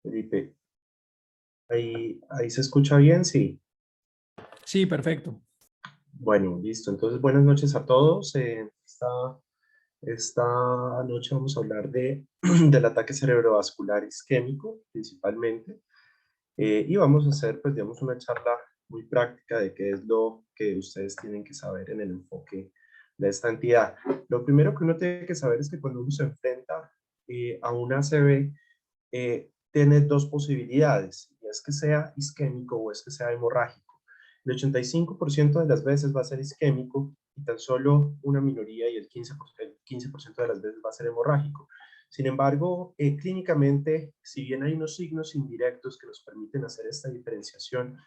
Felipe, ahí se escucha bien, sí. Sí, perfecto. Bueno, listo. Entonces, buenas noches a todos. Esta noche vamos a hablar del ataque cerebrovascular isquémico, principalmente. Y vamos a hacer, pues, digamos, una charla muy práctica de qué es lo que ustedes tienen que saber en el enfoque de esta entidad. Lo primero que uno tiene que saber es que cuando uno se enfrenta a una ACV, tiene dos posibilidades, y es que sea isquémico o es que sea hemorrágico. El 85% de las veces va a ser isquémico y tan solo una minoría y el 15% de las veces va a ser hemorrágico. Sin embargo, clínicamente, si bien hay unos signos indirectos que nos permiten hacer esta diferenciación,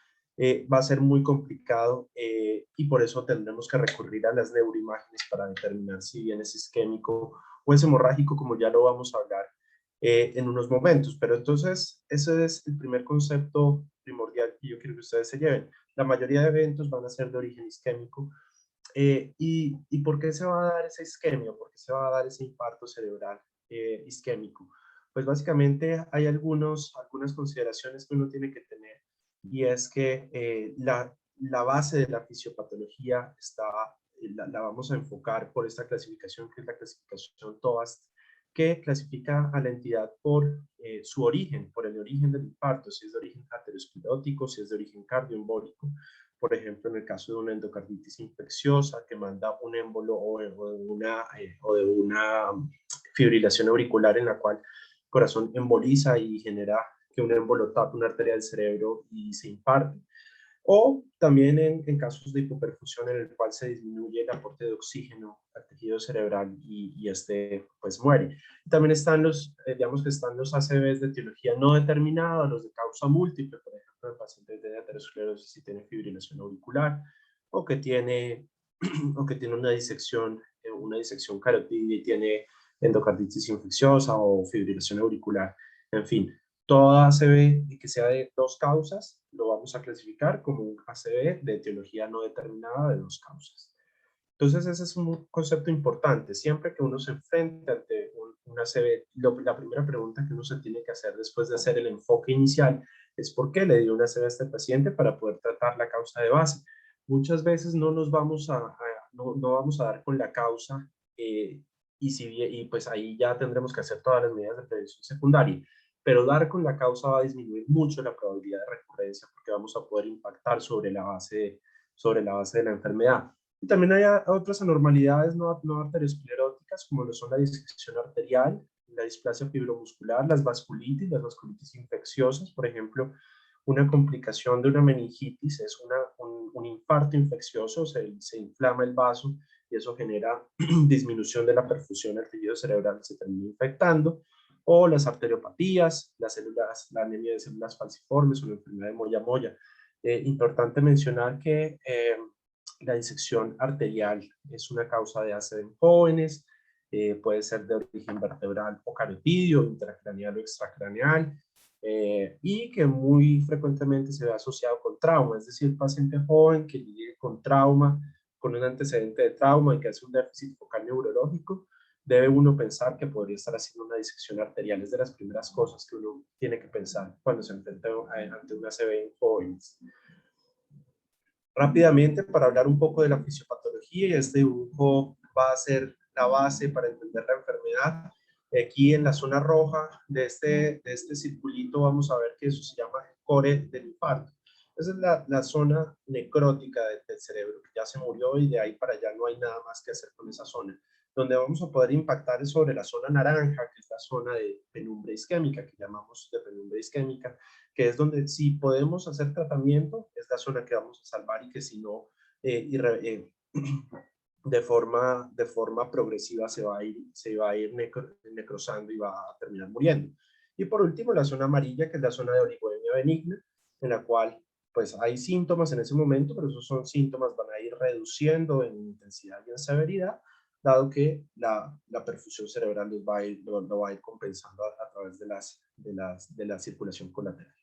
va a ser muy complicado y por eso tendremos que recurrir a las neuroimágenes para determinar si bien es isquémico o es hemorrágico, como ya lo vamos a hablar en unos momentos. Pero entonces, ese es el primer concepto primordial que yo quiero que ustedes se lleven. La mayoría de eventos van a ser de origen isquémico. ¿Y por qué se va a dar esa isquemia? ¿Por qué se va a dar ese infarto cerebral isquémico? Pues básicamente hay algunas consideraciones que uno tiene que tener, y es que la base de la fisiopatología la vamos a enfocar por esta clasificación, que es la clasificación TOAST, que clasifica a la entidad por su origen, por el origen del infarto, si es de origen aterosclerótico, si es de origen cardioembólico. Por ejemplo, en el caso de una endocarditis infecciosa que manda un émbolo o de una fibrilación auricular en la cual el corazón emboliza y genera que un émbolo tape una arteria del cerebro y se imparte. O también en casos de hipoperfusión en el cual se disminuye el aporte de oxígeno al tejido cerebral y este pues muere. Y también están digamos que están los ACVs de etiología no determinada, los de causa múltiple, por ejemplo, el paciente de aterosclerosis y tiene fibrilación auricular, o que tiene, o que tiene una disección carotidia y tiene endocarditis infecciosa o fibrilación auricular. En fin, toda ACV que sea de dos causas lo vamos a clasificar como un ACV de etiología no determinada de dos causas. Entonces ese es un concepto importante. Siempre que uno se enfrenta ante un ACV, la primera pregunta que uno se tiene que hacer después de hacer el enfoque inicial es ¿por qué le dio un ACV a este paciente? Para poder tratar la causa de base. Muchas veces no vamos a dar con la causa, y pues ahí ya tendremos que hacer todas las medidas de prevención secundaria, pero dar con la causa va a disminuir mucho la probabilidad de recurrencia porque vamos a poder impactar sobre la base de la enfermedad. Y también hay otras anormalidades no arterioscleróticas, como lo son la disección arterial, la displasia fibromuscular, las vasculitis infecciosas. Por ejemplo, una complicación de una meningitis es un infarto infeccioso, se inflama el vaso y eso genera disminución de la perfusión al tejido cerebral, se termina infectando. O las arteriopatías, la anemia de células falciformes o la enfermedad de Moya-Moya. Importante mencionar que la disección arterial es una causa de ACV en jóvenes, puede ser de origen vertebral o carotidio, intracraneal o extracraneal, y que muy frecuentemente se ve asociado con trauma, es decir, paciente joven que llegue con trauma, con un antecedente de trauma y que hace un déficit focal neurológico, debe uno pensar que podría estar haciendo una disección arterial. Es de las primeras cosas que uno tiene que pensar cuando se enfrenta ante una ACV en jóvenes. Rápidamente, para hablar un poco de la fisiopatología, y este dibujo va a ser la base para entender la enfermedad. Aquí en la zona roja de este circulito vamos a ver que eso se llama el core del infarto. Esa es la zona necrótica del cerebro, que ya se murió y de ahí para allá no hay nada más que hacer con esa zona. Donde vamos a poder impactar es sobre la zona naranja, que es la zona de penumbra isquémica, que llamamos de penumbra isquémica, que es donde si podemos hacer tratamiento, es la zona que vamos a salvar, y que si no, de forma progresiva se va a ir necrosando y va a terminar muriendo. Y por último, la zona amarilla, que es la zona de oligoemia benigna, en la cual pues hay síntomas en ese momento, pero esos son síntomas van a ir reduciendo en intensidad y en severidad, dado que la perfusión cerebral lo va a ir compensando a través de la circulación colateral.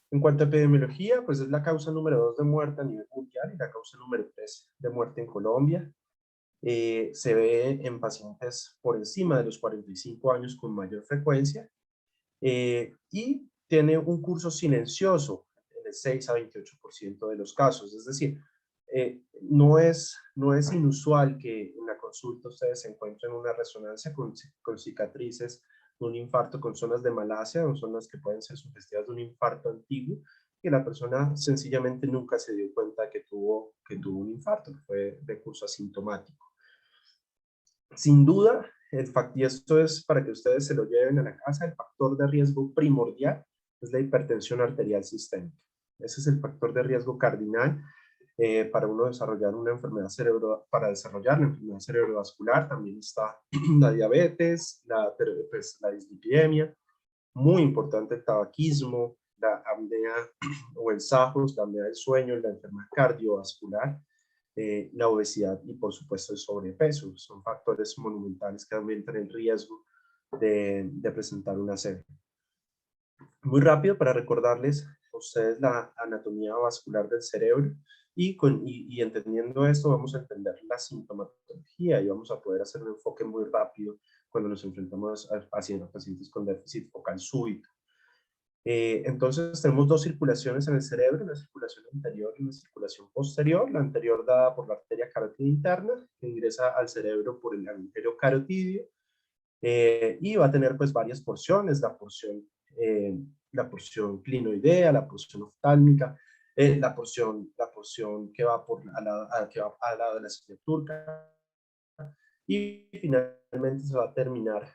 En cuanto a epidemiología, pues es la causa número 2 de muerte a nivel mundial y la causa número 3 de muerte en Colombia. Se ve en pacientes por encima de los 45 años con mayor frecuencia. y tiene un curso silencioso en el 6 a 28% de los casos. Es decir, no es inusual que en la consulta ustedes se encuentren una resonancia con cicatrices de un infarto con zonas de malasia o zonas que pueden ser sugestivas de un infarto antiguo, que la persona sencillamente nunca se dio cuenta que tuvo un infarto, que fue de curso asintomático. Sin duda, y esto es para que ustedes se lo lleven a la casa, el factor de riesgo primordial es la hipertensión arterial sistémica. Ese es el factor de riesgo cardinal para uno desarrollar una enfermedad para desarrollar la enfermedad cerebrovascular. También está la diabetes, la dislipidemia, muy importante el tabaquismo, la apnea o el SAJOS, la apnea del sueño, la enfermedad cardiovascular, la obesidad y por supuesto el sobrepeso. Son factores monumentales que aumentan el riesgo de presentar una CB. Muy rápido para recordarles a ustedes la anatomía vascular del cerebro y entendiendo esto vamos a entender la sintomatología y vamos a poder hacer un enfoque muy rápido cuando nos enfrentamos a pacientes con déficit focal súbito. Entonces tenemos dos circulaciones en el cerebro, una circulación anterior y una circulación posterior. La anterior dada por la arteria carótida interna, que ingresa al cerebro por el agujero carotidio, y va a tener pues varias porciones, la porción clinoidea, la porción oftálmica, la porción que va, que va al lado de la esquina turca, y finalmente se va a terminar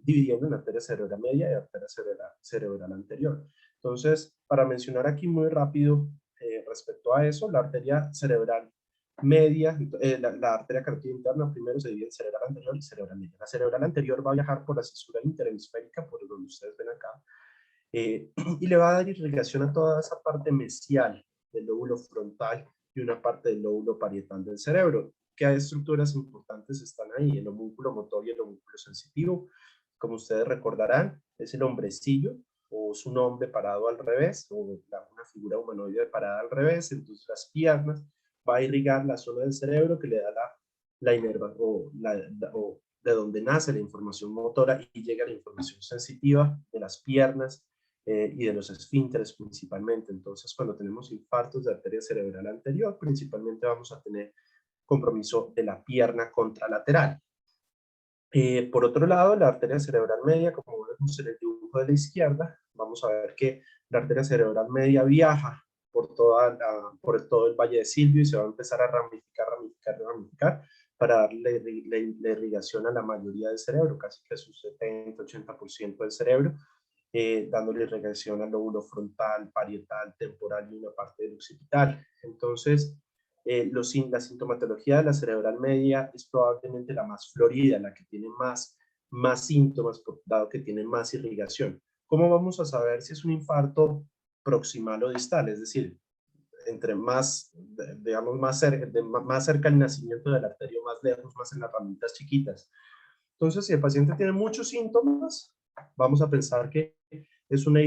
dividiendo en arteria cerebral media y arteria cerebral anterior. Entonces, para mencionar aquí muy rápido respecto a eso, la arteria cerebral media, la arteria carótida interna primero se divide en cerebral anterior y cerebral media. La cerebral anterior va a viajar por la cisura interhemisférica, por donde ustedes ven acá, y le va a dar irrigación a toda esa parte mesial del lóbulo frontal y una parte del lóbulo parietal del cerebro. ¿Qué estructuras importantes están ahí? El homúnculo motor y el homúnculo sensitivo. Como ustedes recordarán, es el hombrecillo o su nombre parado al revés, o una figura humanoide parada al revés. Entonces las piernas va a irrigar la zona del cerebro que le da la inerva o de donde nace la información motora y llega la información sensitiva de las piernas y de los esfínteres principalmente. Entonces, cuando tenemos infartos de arteria cerebral anterior, principalmente vamos a tener compromiso de la pierna contralateral. Por otro lado, la arteria cerebral media, como vemos en el dibujo de la izquierda, vamos a ver que la arteria cerebral media viaja por todo el valle de Silvio y se va a empezar a ramificar para darle la irrigación a la mayoría del cerebro, casi que a su 70-80% del cerebro, dándole irrigación al lóbulo frontal, parietal, temporal y una parte del occipital. Entonces, la sintomatología de la cerebral media es probablemente la más florida, la que tiene más síntomas, dado que tiene más irrigación. ¿Cómo vamos a saber si es un infarto proximal o distal? Es decir, entre más, digamos, más cerca al nacimiento de la arteria, más lejos, más en las ramitas chiquitas. Entonces, si el paciente tiene muchos síntomas, vamos a pensar que es una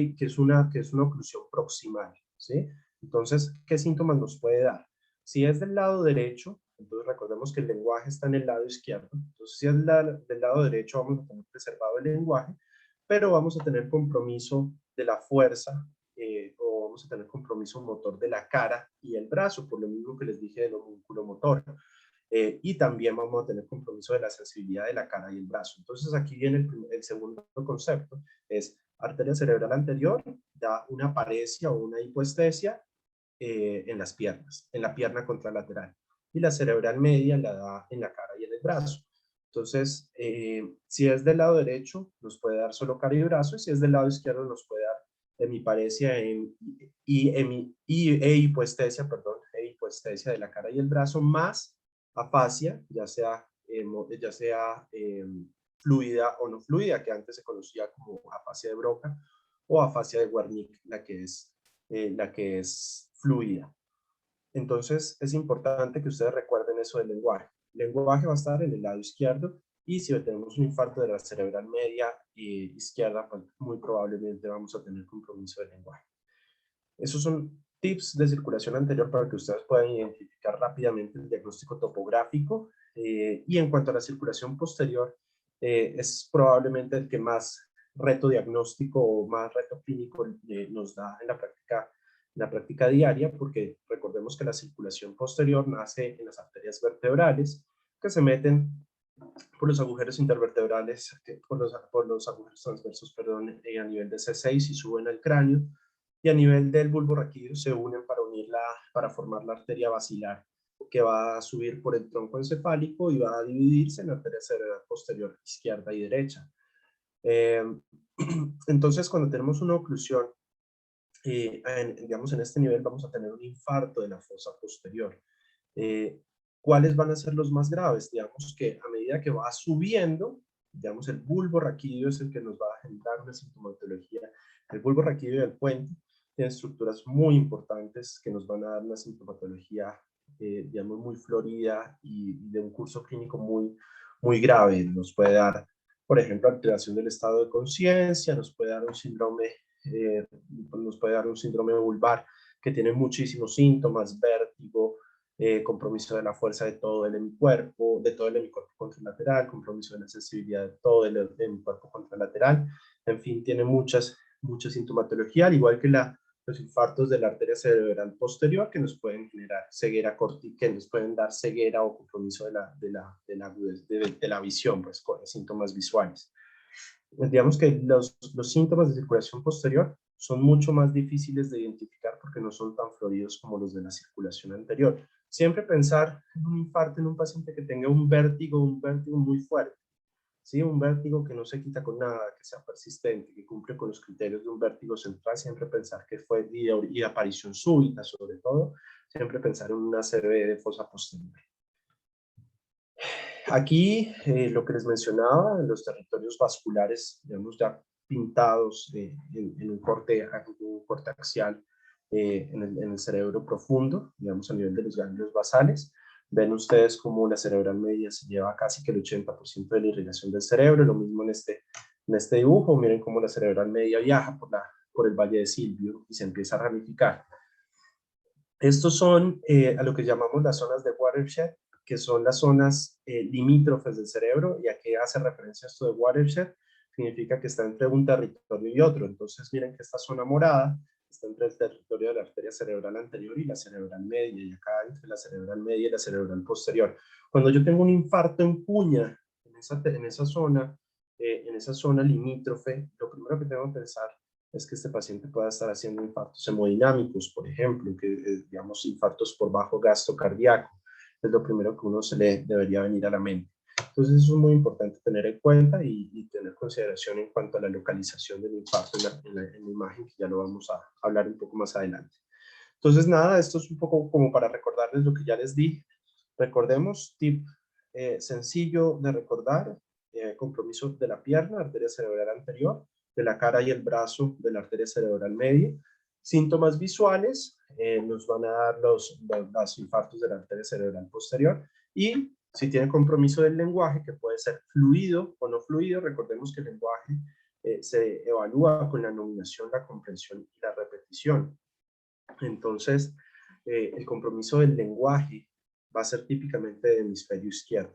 oclusión proximal, ¿sí? Entonces, ¿qué síntomas nos puede dar? Si es del lado derecho, entonces recordemos que el lenguaje está en el lado izquierdo. Entonces, si es del lado derecho, vamos a tener preservado el lenguaje, pero vamos a tener compromiso de la fuerza o vamos a tener compromiso motor de la cara y el brazo, por lo mismo que les dije del homúnculo motor. Y también vamos a tener compromiso de la sensibilidad de la cara y el brazo. Entonces aquí viene el segundo concepto, es arteria cerebral anterior, da una paresia o una hipoestesia en las piernas, en la pierna contralateral. Y la cerebral media la da en la cara y en el brazo. Entonces, si es del lado derecho, nos puede dar solo cara y brazo, y si es del lado izquierdo, nos puede dar hemiparesia e hipoestesia, hipoestesia de la cara y el brazo, más afasia, ya sea fluida o no fluida, que antes se conocía como afasia de Broca, o afasia de Wernicke, la que es fluida. Entonces, es importante que ustedes recuerden eso del lenguaje. El lenguaje va a estar en el lado izquierdo y si tenemos un infarto de la cerebral media izquierda, pues muy probablemente vamos a tener compromiso del lenguaje. Esos son tips de circulación anterior para que ustedes puedan identificar rápidamente el diagnóstico topográfico. Y en cuanto a la circulación posterior, es probablemente el que más reto diagnóstico o más reto clínico nos da en la práctica diaria, porque recordemos que la circulación posterior nace en las arterias vertebrales que se meten por los agujeros intervertebrales, por los agujeros transversos, perdón, a nivel de C6 y suben al cráneo, y a nivel del bulbo raquídeo se unen para formar la arteria basilar, que va a subir por el tronco encefálico y va a dividirse en arteria cerebral posterior izquierda y derecha. Eh, entonces, cuando tenemos una oclusión, digamos en este nivel, vamos a tener un infarto de la fosa posterior. ¿Cuáles van a ser los más graves? Digamos que a medida que va subiendo, digamos el bulbo raquídeo es el que nos va a generar una sintomatología. El bulbo raquídeo del puente tiene estructuras muy importantes que nos van a dar una sintomatología, digamos, muy florida y de un curso clínico muy grave. Nos puede dar, por ejemplo, alteración del estado de conciencia, nos puede dar un síndrome, nos puede dar un síndrome vulvar que tiene muchísimos síntomas, vértigo, compromiso de la fuerza de todo el hemicuerpo, de todo el hemicuerpo contralateral, compromiso de la sensibilidad de todo el hemicuerpo contralateral, en fin, tiene mucha sintomatología, al igual que los infartos de la arteria cerebral posterior que nos pueden generar ceguera cortical, que nos pueden dar ceguera o compromiso de la visión, pues con síntomas visuales. Digamos que los síntomas de circulación posterior son mucho más difíciles de identificar porque no son tan floridos como los de la circulación anterior. Siempre pensar en un infarto en un paciente que tenga un vértigo muy fuerte, ¿sí? Un vértigo que no se quita con nada, que sea persistente, que cumple con los criterios de un vértigo central, siempre pensar que fue de aparición súbita, sobre todo, siempre pensar en una CV de fosa posterior. Aquí, lo que les mencionaba, los territorios vasculares, digamos, ya pintados en un corte axial en el cerebro profundo, digamos, a nivel de los ganglios basales. Ven ustedes como la cerebral media se lleva casi que el 80% de la irrigación del cerebro, lo mismo en este dibujo. Miren cómo la cerebral media viaja por el valle de Silvio y se empieza a ramificar. Estos son a lo que llamamos las zonas de watershed, que son las zonas limítrofes del cerebro, y a qué hace referencia esto de watershed, significa que está entre un territorio y otro. Entonces miren que esta zona morada está entre el territorio de la arteria cerebral anterior y la cerebral media, y acá entre la cerebral media y la cerebral posterior. Cuando yo tengo un infarto en cuña, en esa zona limítrofe, lo primero que tengo que pensar es que este paciente pueda estar haciendo infartos hemodinámicos, por ejemplo, que digamos infartos por bajo gasto cardíaco. Es lo primero que uno se le debería venir a la mente. Entonces eso es muy importante tener en cuenta y tener consideración en cuanto a la localización del infarto en la imagen, que ya lo vamos a hablar un poco más adelante. Entonces nada, esto es un poco como para recordarles lo que ya les di. Recordemos, tip sencillo de recordar, compromiso de la pierna, arteria cerebral anterior, de la cara y el brazo de la arteria cerebral media. Síntomas visuales, nos van a dar los infartos de la arteria cerebral posterior, y si tiene compromiso del lenguaje, que puede ser fluido o no fluido, recordemos que el lenguaje se evalúa con la nominación, la comprensión y la repetición. Entonces, el compromiso del lenguaje va a ser típicamente del hemisferio izquierdo.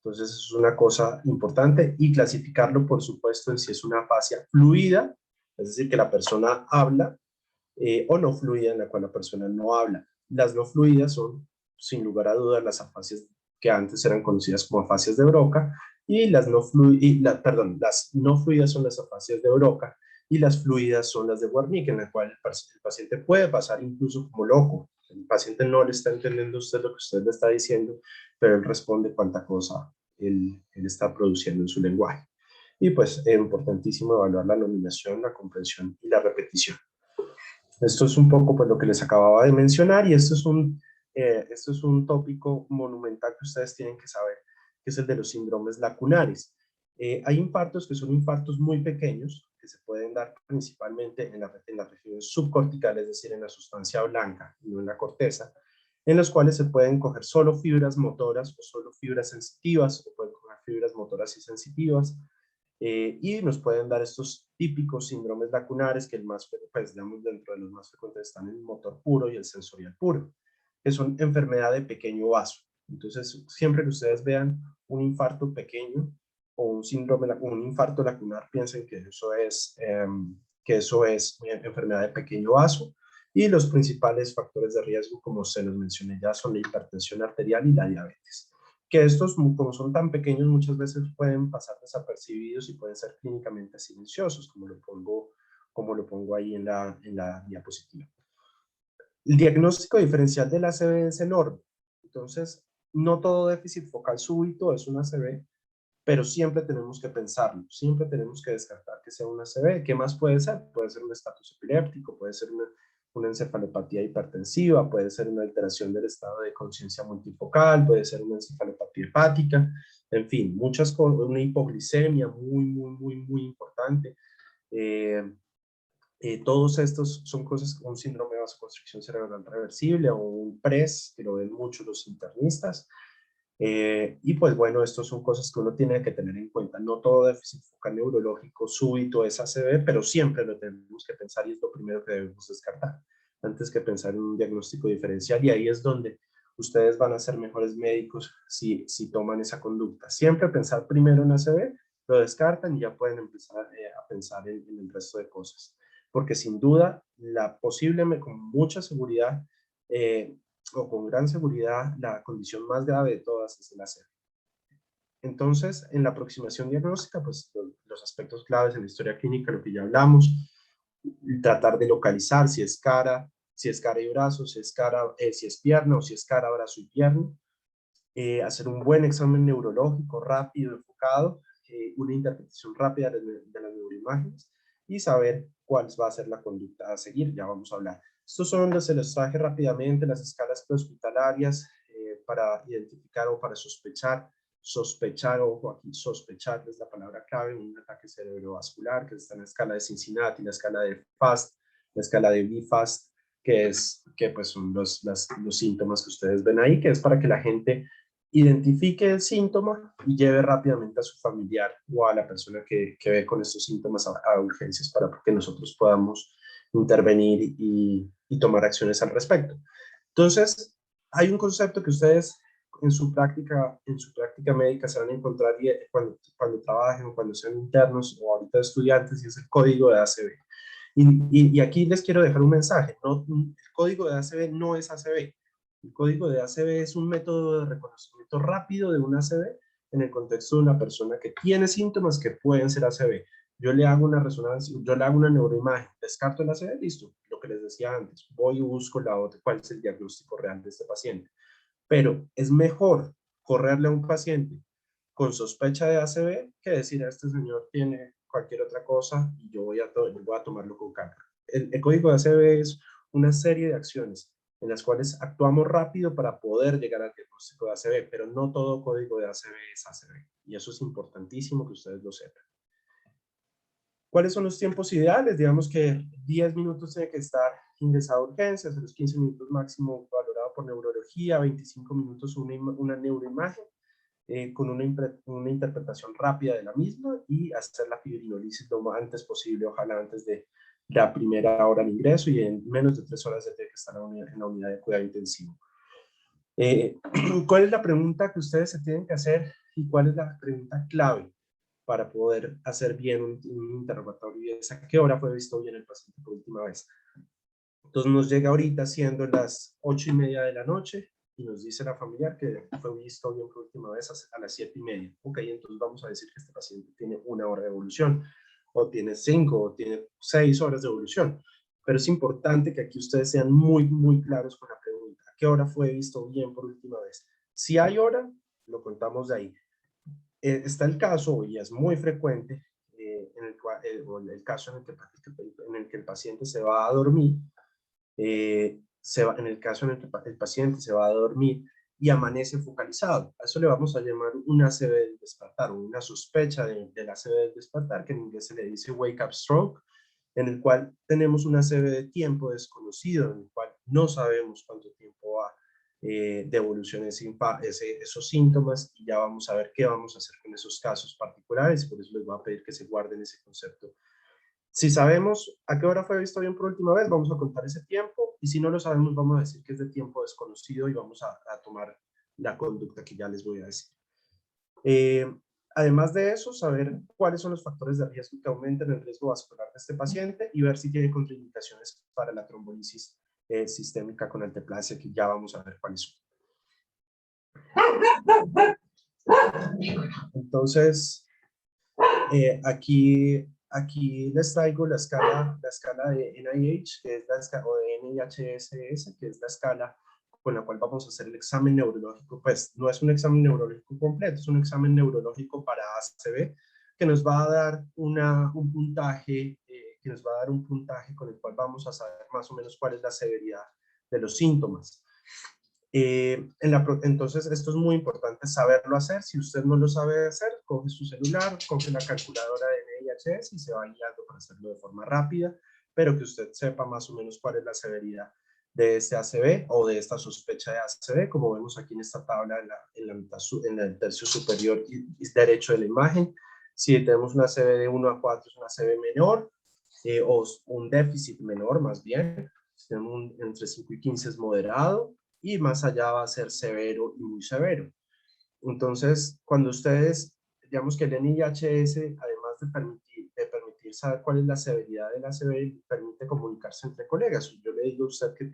Entonces, es una cosa importante, y clasificarlo, por supuesto, en si es una afasia fluida, es decir, que la persona habla, o no fluida, en la cual la persona no habla. Las no fluidas son, sin lugar a dudas, las afasias que antes eran conocidas como afasias de Broca, y las no fluidas son las afasias de Broca, y las fluidas son las de Wernicke, en la cual el paciente puede pasar incluso como loco. El paciente no le está entendiendo a usted lo que usted le está diciendo, pero él responde cuánta cosa él está produciendo en su lenguaje. Y pues es importantísimo evaluar la nominación, la comprensión y la repetición. Esto es un poco pues lo que les acababa de mencionar, y esto es un tópico monumental que ustedes tienen que saber, que es el de los síndromes lacunares. Hay infartos que son infartos muy pequeños, que se pueden dar principalmente en las regiones subcorticales, es decir, en la sustancia blanca y no en la corteza, en los cuales se pueden coger solo fibras motoras o solo fibras sensitivas, o pueden coger fibras motoras y sensitivas, y nos pueden dar estos típicos síndromes lacunares, que pues, digamos, dentro de los más frecuentes están el motor puro y el sensorial puro, que son enfermedad de pequeño vaso. Entonces, siempre que ustedes vean un infarto pequeño, o un síndrome, un infarto lacunar, piensen que eso es enfermedad de pequeño vaso. Y los principales factores de riesgo, como se los mencioné ya, son la hipertensión arterial y la diabetes. Que estos, como son tan pequeños, muchas veces pueden pasar desapercibidos y pueden ser clínicamente silenciosos, como lo pongo ahí en la diapositiva. El diagnóstico diferencial del ACV es enorme. Entonces, no todo déficit focal súbito es un ACV, pero siempre tenemos que pensarlo, siempre tenemos que descartar que sea un ACV. ¿Qué más puede ser? Puede ser un estatus epiléptico, puede ser una encefalopatía hipertensiva, puede ser una alteración del estado de conciencia multifocal, puede ser una encefalopatía hepática, en fin, muchas cosas, una hipoglicemia muy importante. Eh, Todos estos son cosas como un síndrome de vasoconstricción cerebral reversible o un PRES, que lo ven mucho los internistas. Y pues bueno, estas son cosas que uno tiene que tener en cuenta. No todo déficit focal neurológico súbito es ACV, pero siempre lo tenemos que pensar y es lo primero que debemos descartar antes que pensar en un diagnóstico diferencial. Y ahí es donde ustedes van a ser mejores médicos si toman esa conducta. Siempre pensar primero en ACV, lo descartan y ya pueden empezar a pensar en el resto de cosas. Porque sin duda, con mucha seguridad, o con gran seguridad, la condición más grave de todas es el ACV. Entonces, en la aproximación diagnóstica, pues los aspectos claves en la historia clínica, lo que ya hablamos, tratar de localizar si es cara y brazo, si es pierna o si es cara, brazo y pierna, hacer un buen examen neurológico rápido, enfocado, una interpretación rápida de las neuroimágenes y saber cuál va a ser la conducta a seguir, ya vamos a hablar. Estos son se los traje rápidamente, las escalas prehospitalarias para identificar o para sospechar, ojo aquí, sospechar es la palabra clave, un ataque cerebrovascular, que está en la escala de Cincinnati, la escala de FAST, la escala de BFAST, que pues son los síntomas que ustedes ven ahí, que es para que la gente identifique el síntoma y lleve rápidamente a su familiar o a la persona que ve con estos síntomas a urgencias para que nosotros podamos intervenir y tomar acciones al respecto. Entonces, hay un concepto que ustedes en su práctica médica se van a encontrar cuando trabajen o cuando sean internos o ahorita estudiantes, y es el código de ACV. Y aquí les quiero dejar un mensaje. No, el código de ACV no es ACV. El código de ACV es un método de reconocimiento rápido de un ACV en el contexto de una persona que tiene síntomas que pueden ser ACV. Yo le hago una resonancia, yo le hago una neuroimagen, descarto el ACV, listo, lo que les decía antes, voy y busco cuál es el diagnóstico real de este paciente. Pero es mejor correrle a un paciente con sospecha de ACV que decir a este señor tiene cualquier otra cosa y yo voy a tomarlo con calma. El código de ACV es una serie de acciones en las cuales actuamos rápido para poder llegar al diagnóstico de ACV, pero no todo código de ACV es ACV. Y eso es importantísimo que ustedes lo sepan. ¿Cuáles son los tiempos ideales? Digamos que 10 minutos tiene que estar ingresado a urgencias, a los 15 minutos máximo valorado por neurología, 25 minutos una neuroimagen, con una interpretación rápida de la misma y hacer la fibrinolisis lo más antes posible, ojalá antes de la primera hora de ingreso y en menos de 3 horas de que estar en la unidad de cuidado intensivo. ¿Cuál es la pregunta que ustedes se tienen que hacer y cuál es la pregunta clave para poder hacer bien un interrogatorio? ¿Es a qué hora fue visto bien el paciente por última vez? Entonces nos llega ahorita siendo las 8:30 de la noche y nos dice la familiar que fue visto bien por última vez a las 7:30. Ok, entonces vamos a decir que este paciente tiene 1 hora de evolución, o tiene 5, o tiene 6 horas de evolución. Pero es importante que aquí ustedes sean muy claros con la pregunta. ¿A qué hora fue visto bien por última vez? Si hay hora, lo contamos de ahí. Está el caso, y es muy frecuente, en el caso en el que el paciente se va a dormir, en el caso en el que el paciente se va a dormir y amanece focalizado. A eso le vamos a llamar un ACV del despertar o una sospecha del ACV del despertar, que en inglés se le dice wake up stroke, en el cual tenemos un ACV de tiempo desconocido, en el cual no sabemos cuánto tiempo va de evolución esos síntomas, y ya vamos a ver qué vamos a hacer con esos casos particulares. Por eso les voy a pedir que se guarden ese concepto. Si sabemos a qué hora fue visto bien por última vez, vamos a contar ese tiempo, y si no lo sabemos, vamos a decir que es de tiempo desconocido y vamos a tomar la conducta que ya les voy a decir. Además de eso, saber cuáles son los factores de riesgo que aumentan el riesgo vascular de este paciente y ver si tiene contraindicaciones para la trombolisis sistémica con alteplasia, que ya vamos a ver cuáles son. Entonces, aquí les traigo la escala de NIH, que es la escala, o de NIHSS, que es la escala con la cual vamos a hacer el examen neurológico. Pues no es un examen neurológico completo, es un examen neurológico para ACV, que nos va a dar un puntaje, con el cual vamos a saber más o menos cuál es la severidad de los síntomas. Entonces, esto es muy importante saberlo hacer. Si usted no lo sabe hacer, coge su celular, coge la calculadora de NIHS y se va guiando para hacerlo de forma rápida, pero que usted sepa más o menos cuál es la severidad de este ACV o de esta sospecha de ACV, como vemos aquí en esta tabla en el tercio superior y derecho de la imagen. Si tenemos una ACV de 1 a 4 es una ACV menor, o un déficit menor más bien. Si tenemos entre 5 y 15 es moderado, y más allá va a ser severo y muy severo. Entonces, cuando ustedes, digamos que el NIHS, además de permitir saber cuál es la severidad de la ACV, permite comunicarse entre colegas. Yo le digo a usted que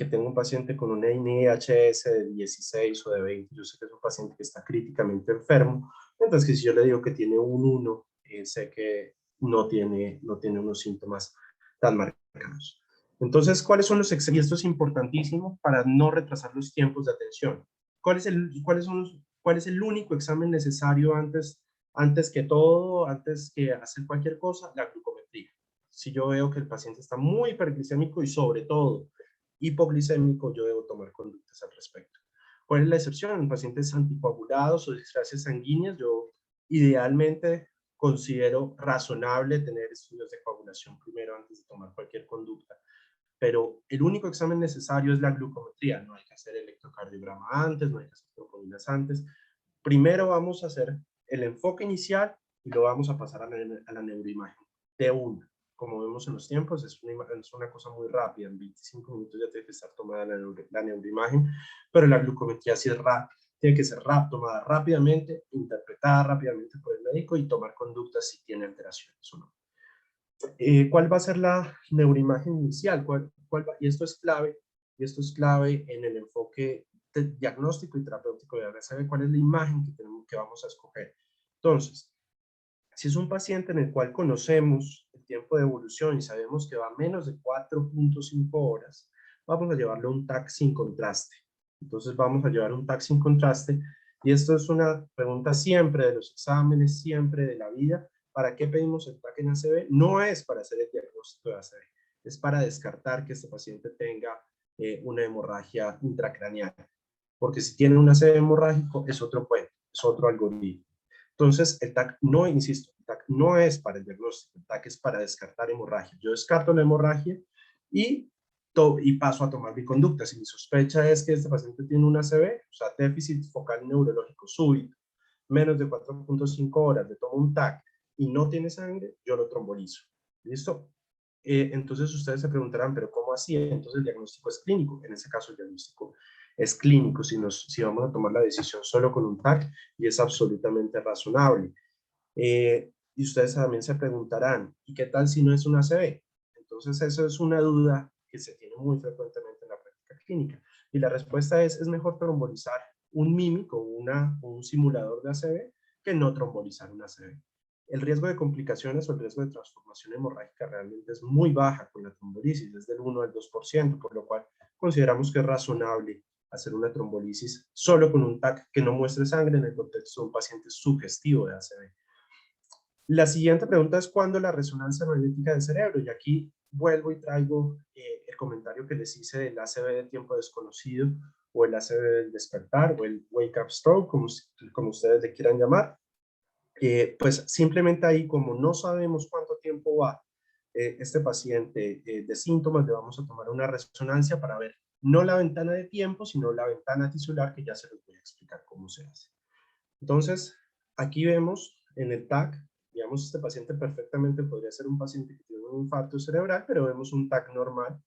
tengo un paciente con un NIHS de 16 o de 20, yo sé que es un paciente que está críticamente enfermo, mientras que si yo le digo que tiene un 1, sé que no tiene unos síntomas tan marcados. Entonces, ¿cuáles son los exámenes? Y esto es importantísimo para no retrasar los tiempos de atención. ¿Cuál es el único examen necesario antes que todo, antes que hacer cualquier cosa? La glucometría. Si yo veo que el paciente está muy hiperglicémico y sobre todo hipoglicémico, yo debo tomar conductas al respecto. ¿Cuál es la excepción? En pacientes anticoagulados o displasias sanguíneas, yo idealmente considero razonable tener estudios de coagulación primero antes de tomar cualquier conducta. Pero el único examen necesario es la glucometría. No hay que hacer electrocardiograma antes, no hay que hacer tromboninas antes. Primero vamos a hacer el enfoque inicial y lo vamos a pasar a la neuroimagen de una. Como vemos en los tiempos, es una cosa muy rápida. En 25 minutos ya tiene que estar tomada la neuroimagen, pero la glucometría sí es rápida. Tiene que ser tomada rápidamente, interpretada rápidamente por el médico y tomar conductas si tiene alteraciones o no. ¿Cuál va a ser la neuroimagen inicial? Y esto es clave en el enfoque diagnóstico y terapéutico de ACV. ¿Cuál es la imagen que vamos a escoger? Entonces, si es un paciente en el cual conocemos el tiempo de evolución y sabemos que va a menos de 4.5 horas, vamos a llevarle un TAC sin contraste. Entonces vamos a llevar un TAC sin contraste, y esto es una pregunta siempre de los exámenes, siempre de la vida. ¿Para qué pedimos el TAC en ACV? No es para hacer el diagnóstico de ACV, es para descartar que este paciente tenga una hemorragia intracraneal. Porque si tiene un ACV hemorrágico es otro cuento, es otro algoritmo. Entonces, el TAC no, insisto, el TAC no es para el diagnóstico, el TAC es para descartar hemorragia. Yo descarto la hemorragia y paso a tomar mi conducta. Si mi sospecha es que este paciente tiene un ACV, o sea, déficit focal neurológico súbito, menos de 4.5 horas, le tomo un TAC y no tiene sangre, yo lo trombolizo. ¿Listo? Entonces ustedes se preguntarán, ¿pero cómo así? Entonces el diagnóstico es clínico. En ese caso el diagnóstico es clínico si vamos a tomar la decisión solo con un TAC, y es absolutamente razonable. Y ustedes también se preguntarán, ¿y qué tal si no es un ACV? Entonces eso es una duda que se tiene muy frecuentemente en la práctica clínica. Y la respuesta es mejor trombolizar un mímico o un simulador de ACV que no trombolizar un ACV. El riesgo de complicaciones o el riesgo de transformación hemorrágica realmente es muy baja con la trombolisis, es del 1 al 2%, por lo cual consideramos que es razonable hacer una trombolisis solo con un TAC que no muestre sangre en el contexto de un paciente sugestivo de ACV. La siguiente pregunta es ¿cuándo la resonancia magnética del cerebro? Y aquí vuelvo y traigo el comentario que les hice del ACV de tiempo desconocido, o el ACV del despertar, o el wake up stroke, como ustedes le quieran llamar. Pues simplemente ahí, como no sabemos cuánto tiempo va este paciente de síntomas, le vamos a tomar una resonancia para ver no la ventana de tiempo, sino la ventana tisular, que ya se los voy a explicar cómo se hace. Entonces, aquí vemos en el TAC, digamos, este paciente perfectamente podría ser un paciente que tiene un infarto cerebral, pero vemos un TAC normal.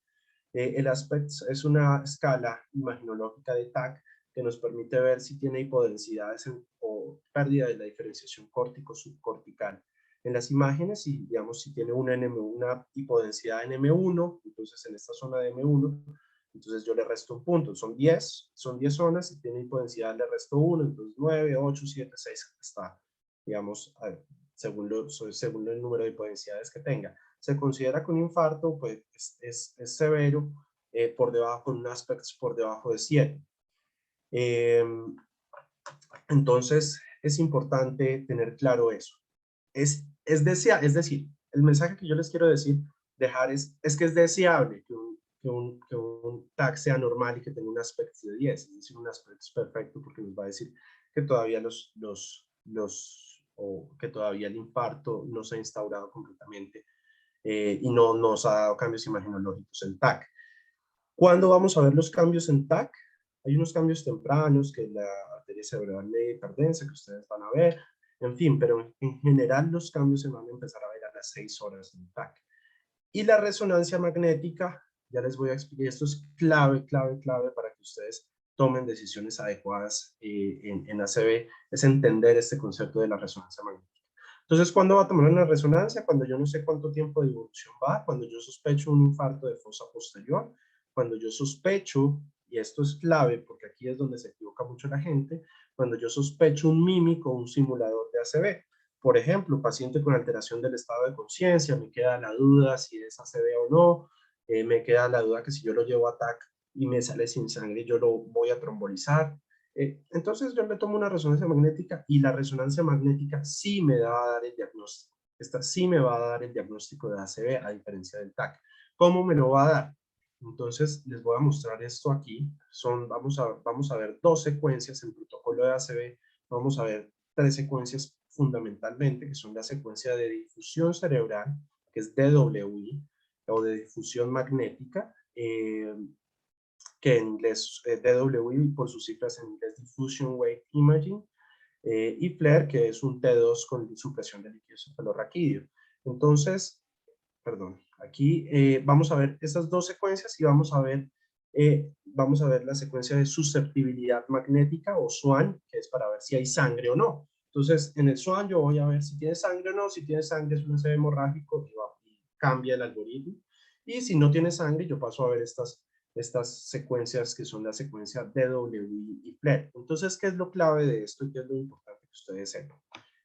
El aspecto es una escala imaginológica de TAC que nos permite ver si tiene hipodensidades o pérdida de la diferenciación córtico-subcortical en las imágenes, y digamos si tiene una hipodensidad en M1, entonces en esta zona de M1, entonces yo le resto un punto, son 10 zonas, si tiene hipodensidad le resto 1, entonces 9, 8, 7, 6, hasta, digamos, según el número de hipodensidades que tenga. Se considera que un infarto pues, es severo por debajo, con un aspecto por debajo de 7. Entonces, es importante tener claro eso. Es decir, el mensaje que yo les quiero dejar es que es deseable que un TAC sea normal y que tenga un aspecto de 10, es decir, un aspecto perfecto, porque nos va a decir que todavía o que todavía el infarto no se ha instaurado completamente y no nos ha dado cambios imaginológicos en TAC. ¿Cuándo vamos a ver los cambios en TAC? Hay unos cambios tempranos, que la arteria cerebral media hiperdensa, que ustedes van a ver, en fin, pero en general los cambios se van a empezar a ver a las 6 horas en TAC. Y la resonancia magnética, ya les voy a explicar, esto es clave para que ustedes tomen decisiones adecuadas en ACV, es entender este concepto de la resonancia magnética. Entonces, ¿cuándo va a tomar una resonancia? Cuando yo no sé cuánto tiempo de evolución va, cuando yo sospecho un infarto de fosa posterior, cuando yo sospecho, y esto es clave porque aquí es donde se equivoca mucho la gente, cuando yo sospecho un mímico o un simulador de ACV. Por ejemplo, paciente con alteración del estado de conciencia, me queda la duda si es ACV o no, me queda la duda que si yo lo llevo a TAC y me sale sin sangre, yo lo voy a trombolizar. Entonces yo me tomo una resonancia magnética y la resonancia magnética sí me va a dar el diagnóstico. Esta sí me va a dar el diagnóstico de ACV a diferencia del TAC. ¿Cómo me lo va a dar? Entonces les voy a mostrar esto aquí. Vamos a ver 2 secuencias en protocolo de ACV. Vamos a ver 3 secuencias fundamentalmente, que son la secuencia de difusión cerebral, que es DWI, o de difusión magnética, que en inglés DWI por sus cifras en inglés Diffusion Wave Imaging, y FLAIR, que es un T2 con supresión de líquido cefalorraquídeo. Entonces, perdón, aquí vamos a ver esas 2 secuencias y vamos a ver la secuencia de susceptibilidad magnética o SWAN, que es para ver si hay sangre o no. Entonces, en el SWAN yo voy a ver si tiene sangre o no. Si tiene sangre es un ACV hemorrágico y cambia el algoritmo. Y si no tiene sangre, yo paso a ver estas secuencias que son la secuencia DWI y FLAIR. Entonces, ¿qué es lo clave de esto y qué es lo importante que ustedes sepan?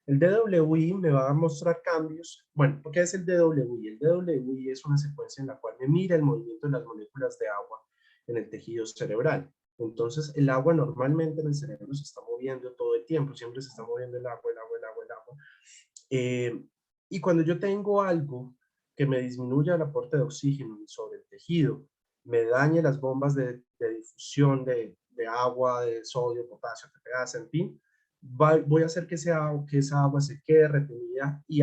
El DWI me va a mostrar cambios. Bueno, ¿qué es el DWI? El DWI es una secuencia en la cual me mira el movimiento de las moléculas de agua en el tejido cerebral. Entonces, el agua normalmente en el cerebro se está moviendo todo el tiempo, siempre se está moviendo el agua, el agua, el agua, el agua. Y cuando yo tengo algo que me disminuya el aporte de oxígeno sobre el tejido, me dañe las bombas de difusión de agua, de sodio, potasio, TPA, en fin, voy a hacer que esa agua se quede retenida y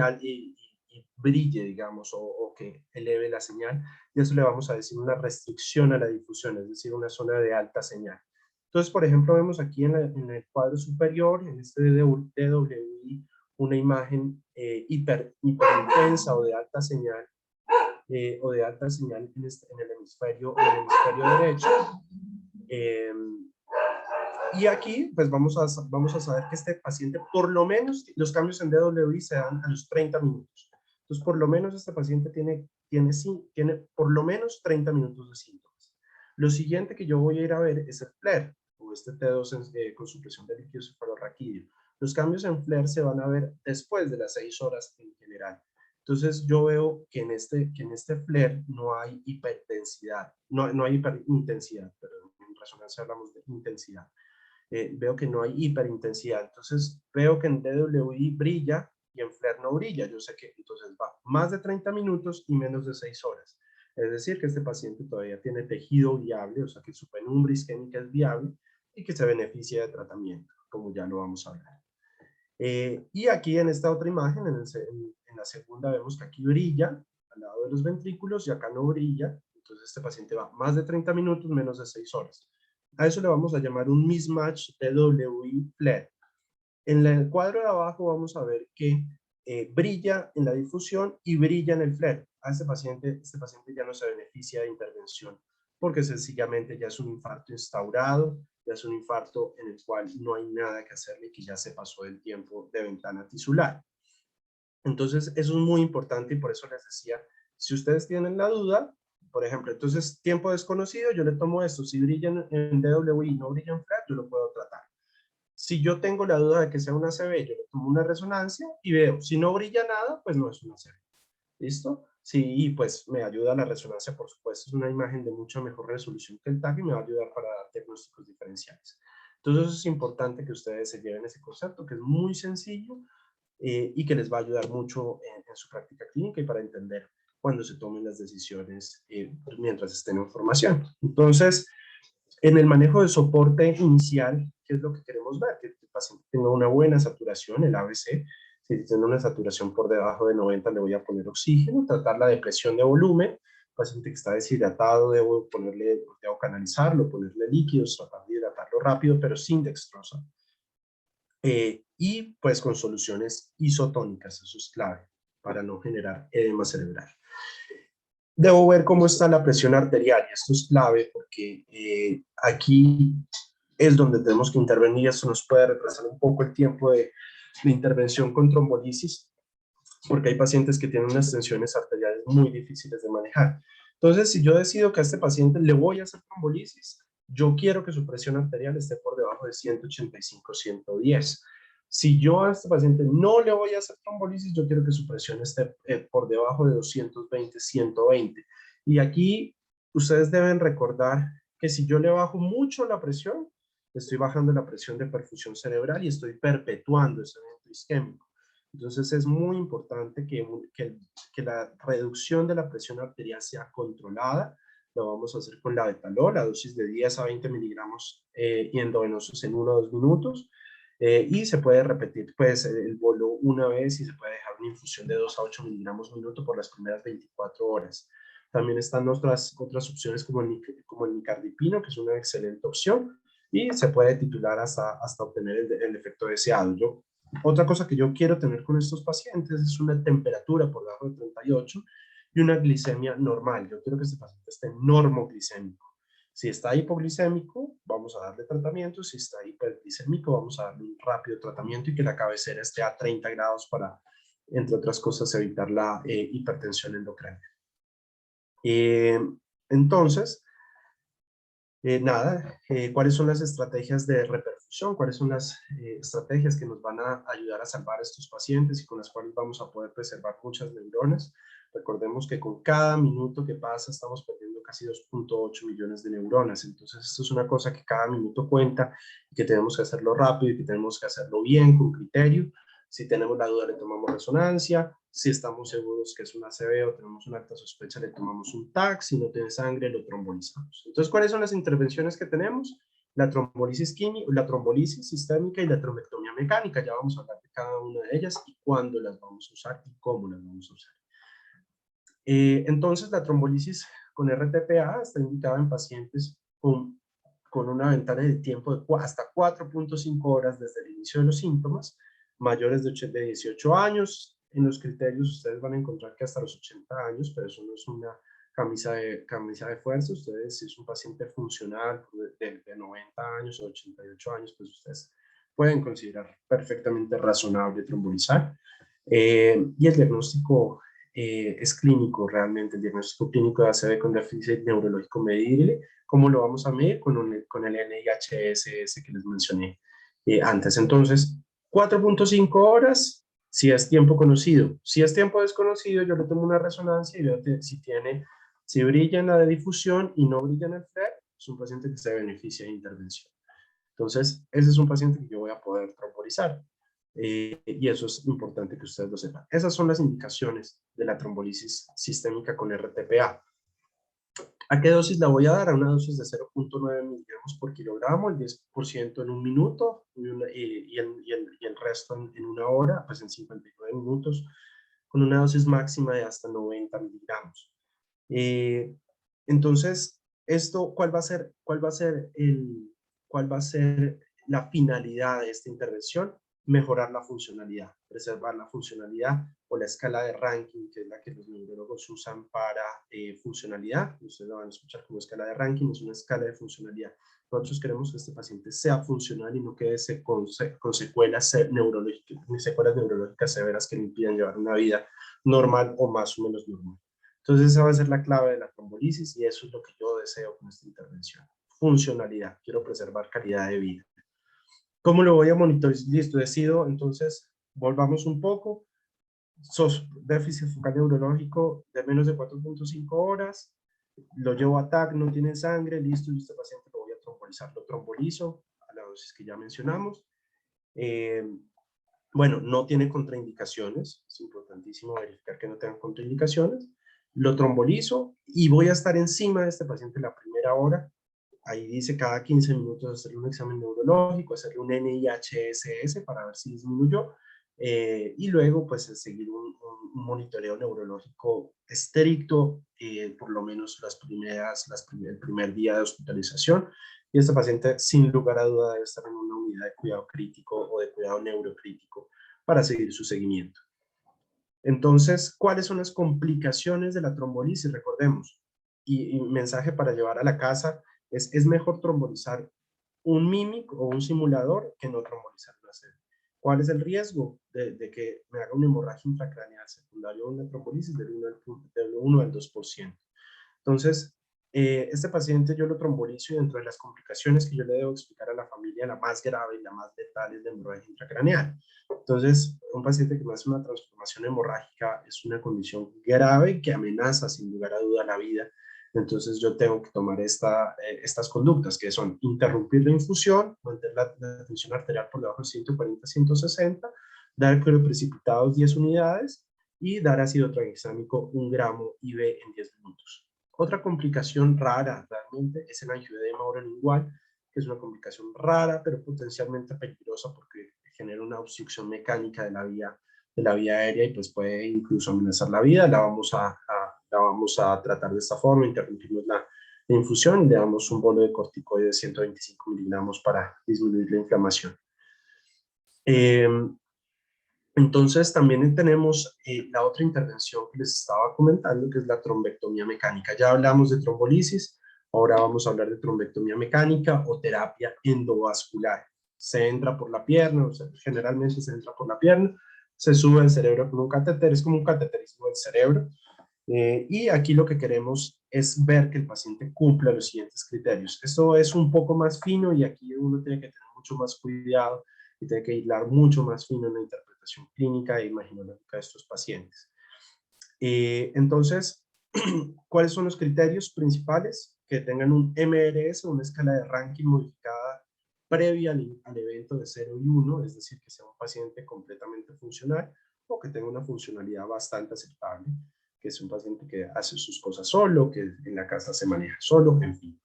brille, digamos, o que eleve la señal, y eso le vamos a decir una restricción a la difusión, es decir, una zona de alta señal. Entonces, por ejemplo, vemos aquí en el cuadro superior, en este DWI, una imagen hiperintensa o de alta señal, en el hemisferio derecho. Y aquí, pues vamos a saber que este paciente, por lo menos, los cambios en DWI se dan a los 30 minutos. Entonces, por lo menos este paciente tiene por lo menos 30 minutos de síntomas. Lo siguiente que yo voy a ir a ver es el FLAIR, o este T2 con supresión de líquido cefalorraquídeo. Los cambios en FLAIR se van a ver después de las 6 horas en general. Entonces yo veo que en este FLAIR no hay hiperdensidad, no hay hiperintensidad, perdón, en resonancia hablamos de intensidad. Veo que no hay hiperintensidad, entonces veo que en DWI brilla y en FLAIR no brilla. Yo sé que entonces va más de 30 minutos y menos de 6 horas. Es decir, que este paciente todavía tiene tejido viable, o sea que su penumbra isquémica es viable y que se beneficia de tratamiento, como ya lo vamos a hablar. Y aquí en esta otra imagen, en la segunda, vemos que aquí brilla al lado de los ventrículos y acá no brilla. Entonces este paciente va más de 30 minutos, menos de 6 horas. A eso le vamos a llamar un mismatch DWI FLAIR. En el cuadro de abajo vamos a ver que brilla en la difusión y brilla en el FLAIR. A este paciente ya no se beneficia de intervención porque sencillamente ya es un infarto instaurado, ya es un infarto en el cual no hay nada que hacerle y que ya se pasó el tiempo de ventana tisular. Entonces, eso es muy importante y por eso les decía, si ustedes tienen la duda, por ejemplo, entonces, tiempo desconocido, yo le tomo esto, si brilla en DWI y no brilla en FLAT, yo lo puedo tratar. Si yo tengo la duda de que sea una ACV, yo le tomo una resonancia y veo, si no brilla nada, pues no es una ACV. ¿Listo? Sí, y pues me ayuda la resonancia, por supuesto, es una imagen de mucha mejor resolución que el TAC y me va a ayudar para dar diagnósticos diferenciales. Entonces, eso es importante que ustedes se lleven ese concepto, que es muy sencillo y que les va a ayudar mucho en su práctica clínica y para entender cuando se tomen las decisiones mientras estén en formación. Entonces, en el manejo de soporte inicial, ¿qué es lo que queremos ver? Que el paciente tenga una buena saturación, el ABC. Si tiene una saturación por debajo de 90, le voy a poner oxígeno, tratar la depresión de volumen. Paciente que está deshidratado, debo canalizarlo, ponerle líquidos, tratar de hidratarlo rápido, pero sin dextrosa. Y pues con soluciones isotónicas, eso es clave para no generar edema cerebral. Debo ver cómo está la presión arterial y esto es clave porque aquí es donde tenemos que intervenir. Esto nos puede retrasar un poco el tiempo de intervención con trombolisis porque hay pacientes que tienen unas tensiones arteriales muy difíciles de manejar. Entonces, si yo decido que a este paciente le voy a hacer trombolisis, yo quiero que su presión arterial esté por debajo de 185, 110. Si yo a este paciente no le voy a hacer trombolisis, yo quiero que su presión esté por debajo de 220, 120. Y aquí ustedes deben recordar que si yo le bajo mucho la presión, estoy bajando la presión de perfusión cerebral y estoy perpetuando ese evento isquémico. Entonces es muy importante que la reducción de la presión arterial sea controlada. Lo vamos a hacer con la betalol, la dosis de 10 a 20 miligramos y endovenosos en 1 o 2 minutos. Y se puede repetir pues, el bolo una vez y se puede dejar una infusión de 2 a 8 miligramos minuto por las primeras 24 horas. También están otras opciones como el nicardipino, que es una excelente opción, y se puede titular hasta obtener el efecto deseado. Otra cosa que yo quiero tener con estos pacientes es una temperatura por debajo de 38 y una glicemia normal. Yo quiero que este paciente esté normoglicémico. Si está hipoglicémico, vamos a darle tratamiento. Si está hiperglicémico, vamos a darle un rápido tratamiento y que la cabecera esté a 30 grados para, entre otras cosas, evitar la hipertensión endocrina. Entonces, ¿cuáles son las estrategias de reperfusión? ¿Cuáles son las estrategias que nos van a ayudar a salvar a estos pacientes y con las cuales vamos a poder preservar muchas neuronas? Recordemos que con cada minuto que pasa estamos perdiendo casi 2.8 millones de neuronas. Entonces, esto es una cosa que cada minuto cuenta y que tenemos que hacerlo rápido y que tenemos que hacerlo bien, con criterio. Si tenemos la duda, le tomamos resonancia. Si estamos seguros que es una ACV o tenemos una alta sospecha, le tomamos un TAC. Si no tiene sangre, lo trombolizamos. Entonces, ¿cuáles son las intervenciones que tenemos? La trombolisis química, la trombolisis sistémica y la trombectomía mecánica. Ya vamos a hablar de cada una de ellas y cuándo las vamos a usar y cómo las vamos a usar. Entonces, la trombolisis con RTPA está indicada en pacientes con una ventana de tiempo de hasta 4.5 horas desde el inicio de los síntomas, mayores de 18 años. En los criterios ustedes van a encontrar que hasta los 80 años, pero eso no es una camisa de fuerza. Ustedes, si es un paciente funcional de 90 años o 88 años, pues ustedes pueden considerar perfectamente razonable trombolizar. Y el diagnóstico es clínico realmente, el diagnóstico clínico de ACV con déficit neurológico medible. ¿Cómo lo vamos a medir? Con el NIHSS que les mencioné antes. Entonces, 4.5 horas, si es tiempo conocido. Si es tiempo desconocido, yo le tomo una resonancia y veo si brilla en la de difusión y no brilla en el FLAIR, es un paciente que se beneficia de intervención. Entonces, ese es un paciente que yo voy a poder trombolizar. Y eso es importante que ustedes lo sepan. Esas son las indicaciones de la trombolisis sistémica con RTPA. ¿A qué dosis la voy a dar? A una dosis de 0.9 miligramos por kilogramo, el 10% en un minuto y el resto en una hora, pues en 59 minutos, con una dosis máxima de hasta 90 miligramos. Entonces, ¿cuál va a ser la finalidad de esta intervención? mejorar la funcionalidad, preservar la funcionalidad, o la escala de ranking, que es la que los neurólogos usan para funcionalidad. Ustedes lo van a escuchar como escala de ranking, es una escala de funcionalidad. Nosotros queremos que este paciente sea funcional y no quede con secuelas neurológicas severas que le impidan llevar una vida normal o más o menos normal. Entonces esa va a ser la clave de la trombolisis y eso es lo que yo deseo con esta intervención. Funcionalidad, quiero preservar calidad de vida. ¿Cómo lo voy a monitorizar? Listo, decido, entonces volvamos un poco. Sos déficit focal neurológico de menos de 4.5 horas, lo llevo a TAC, no tiene sangre, listo, y este paciente lo voy a trombolizar, lo trombolizo a la dosis que ya mencionamos. Bueno, no tiene contraindicaciones, es importantísimo verificar que no tengan contraindicaciones. Lo trombolizo y voy a estar encima de este paciente la primera hora. Ahí dice cada 15 minutos hacerle un examen neurológico, hacerle un NIHSS para ver si disminuyó. Y luego pues seguir un monitoreo neurológico estricto, por lo menos el primer día de hospitalización, y este paciente sin lugar a duda debe estar en una unidad de cuidado crítico o de cuidado neurocrítico para seguir su seguimiento. Entonces, ¿cuáles son las complicaciones de la trombolisis? Recordemos, y mensaje para llevar a la casa, es mejor trombolizar un MIMIC o un simulador que no trombolizar una sed. ¿Cuál es el riesgo de que me haga una hemorragia intracraneal secundaria o una trombolisis? Del 1 al 2%. Entonces, este paciente yo lo trombolizo y dentro de las complicaciones que yo le debo explicar a la familia, la más grave y la más letal es la hemorragia intracraneal. Entonces, un paciente que me hace una transformación hemorrágica es una condición grave que amenaza sin lugar a duda la vida. Entonces yo tengo que tomar estas conductas, que son interrumpir la infusión, mantener la tensión arterial por debajo de 140-160, dar precipitados 10 unidades y dar ácido tranexámico 1 gramo IV en 10 minutos. Otra complicación rara realmente es el angioedema orolingual, que es una complicación rara pero potencialmente peligrosa porque genera una obstrucción mecánica de la vía aérea y pues puede incluso amenazar la vida. La vamos a tratar de esta forma, interrumpimos la infusión y le damos un bolo de corticoide de 125 miligramos para disminuir la inflamación. Entonces también tenemos la otra intervención que les estaba comentando, que es la trombectomía mecánica. Ya hablamos de trombolisis, ahora vamos a hablar de trombectomía mecánica o terapia endovascular. Se entra por la pierna, o sea, generalmente se entra por la pierna, se sube al cerebro con un catéter, es como un cateterismo del cerebro. Y aquí lo que queremos es ver que el paciente cumpla los siguientes criterios. Esto es un poco más fino y aquí uno tiene que tener mucho más cuidado y tiene que hilar mucho más fino en la interpretación clínica e imaginológica de estos pacientes. Entonces, ¿cuáles son los criterios principales? Que tengan un MRS, una escala de ranking modificada previa al evento de 0 y 1, es decir, que sea un paciente completamente funcional o que tenga una funcionalidad bastante aceptable, que es un paciente que hace sus cosas solo, que en la casa se maneja solo, en fin.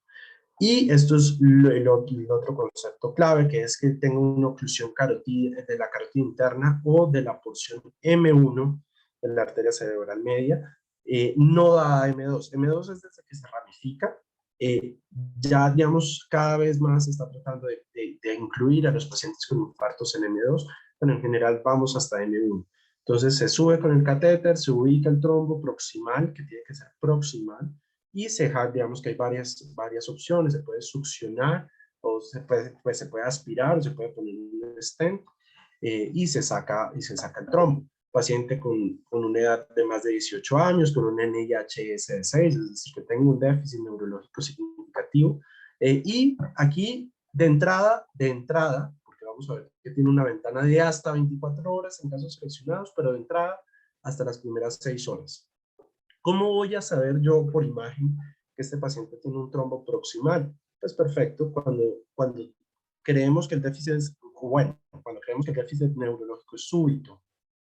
Y esto es el otro concepto clave, que es que tenga una oclusión de la carótida interna o de la porción M1 de la arteria cerebral media, no da M2. M2 es desde que se ramifica. Ya, digamos, cada vez más se está tratando de incluir a los pacientes con infartos en M2, pero en general vamos hasta M1. Entonces se sube con el catéter, se ubica el trombo proximal, que tiene que ser proximal, y digamos que hay varias opciones, se puede succionar, o se puede aspirar, o se puede poner un stent, y se saca el trombo. Paciente con una edad de más de 18 años, con un NIHS de 6, es decir, que tenga un déficit neurológico significativo. Y aquí, de entrada, porque vamos a ver que tiene una ventana de hasta 24 horas en casos seleccionados, pero de entrada hasta las primeras 6 horas. ¿Cómo voy a saber yo por imagen que este paciente tiene un trombo proximal? Pues perfecto, cuando creemos que el déficit es, cuando creemos que el déficit neurológico es súbito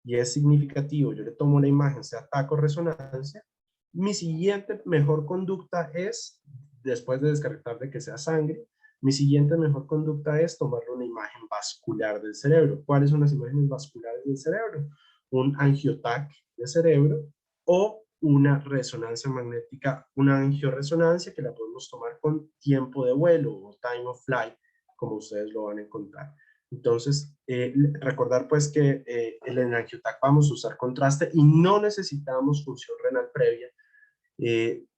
y es significativo, yo le tomo la imagen, sea TAC o resonancia, mi siguiente mejor conducta es, después de descartar de que sea sangre, mi siguiente mejor conducta es tomarle una imagen vascular del cerebro. ¿Cuáles son las imágenes vasculares del cerebro? Un angiotac de cerebro o una resonancia magnética, una angioresonancia que la podemos tomar con tiempo de vuelo o time of flight, como ustedes lo van a encontrar. Entonces, recordar pues que en el angiotac vamos a usar contraste y no necesitamos función renal previa,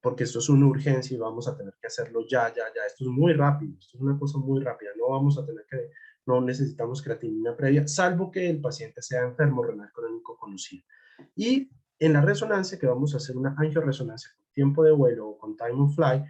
porque esto es una urgencia y vamos a tener que hacerlo ya. Esto es muy rápido, esto es una cosa muy rápida, no vamos a tener que, no necesitamos creatinina previa, salvo que el paciente sea enfermo renal crónico conocido. Y en la resonancia, que vamos a hacer una angioresonancia con tiempo de vuelo o con time on fly,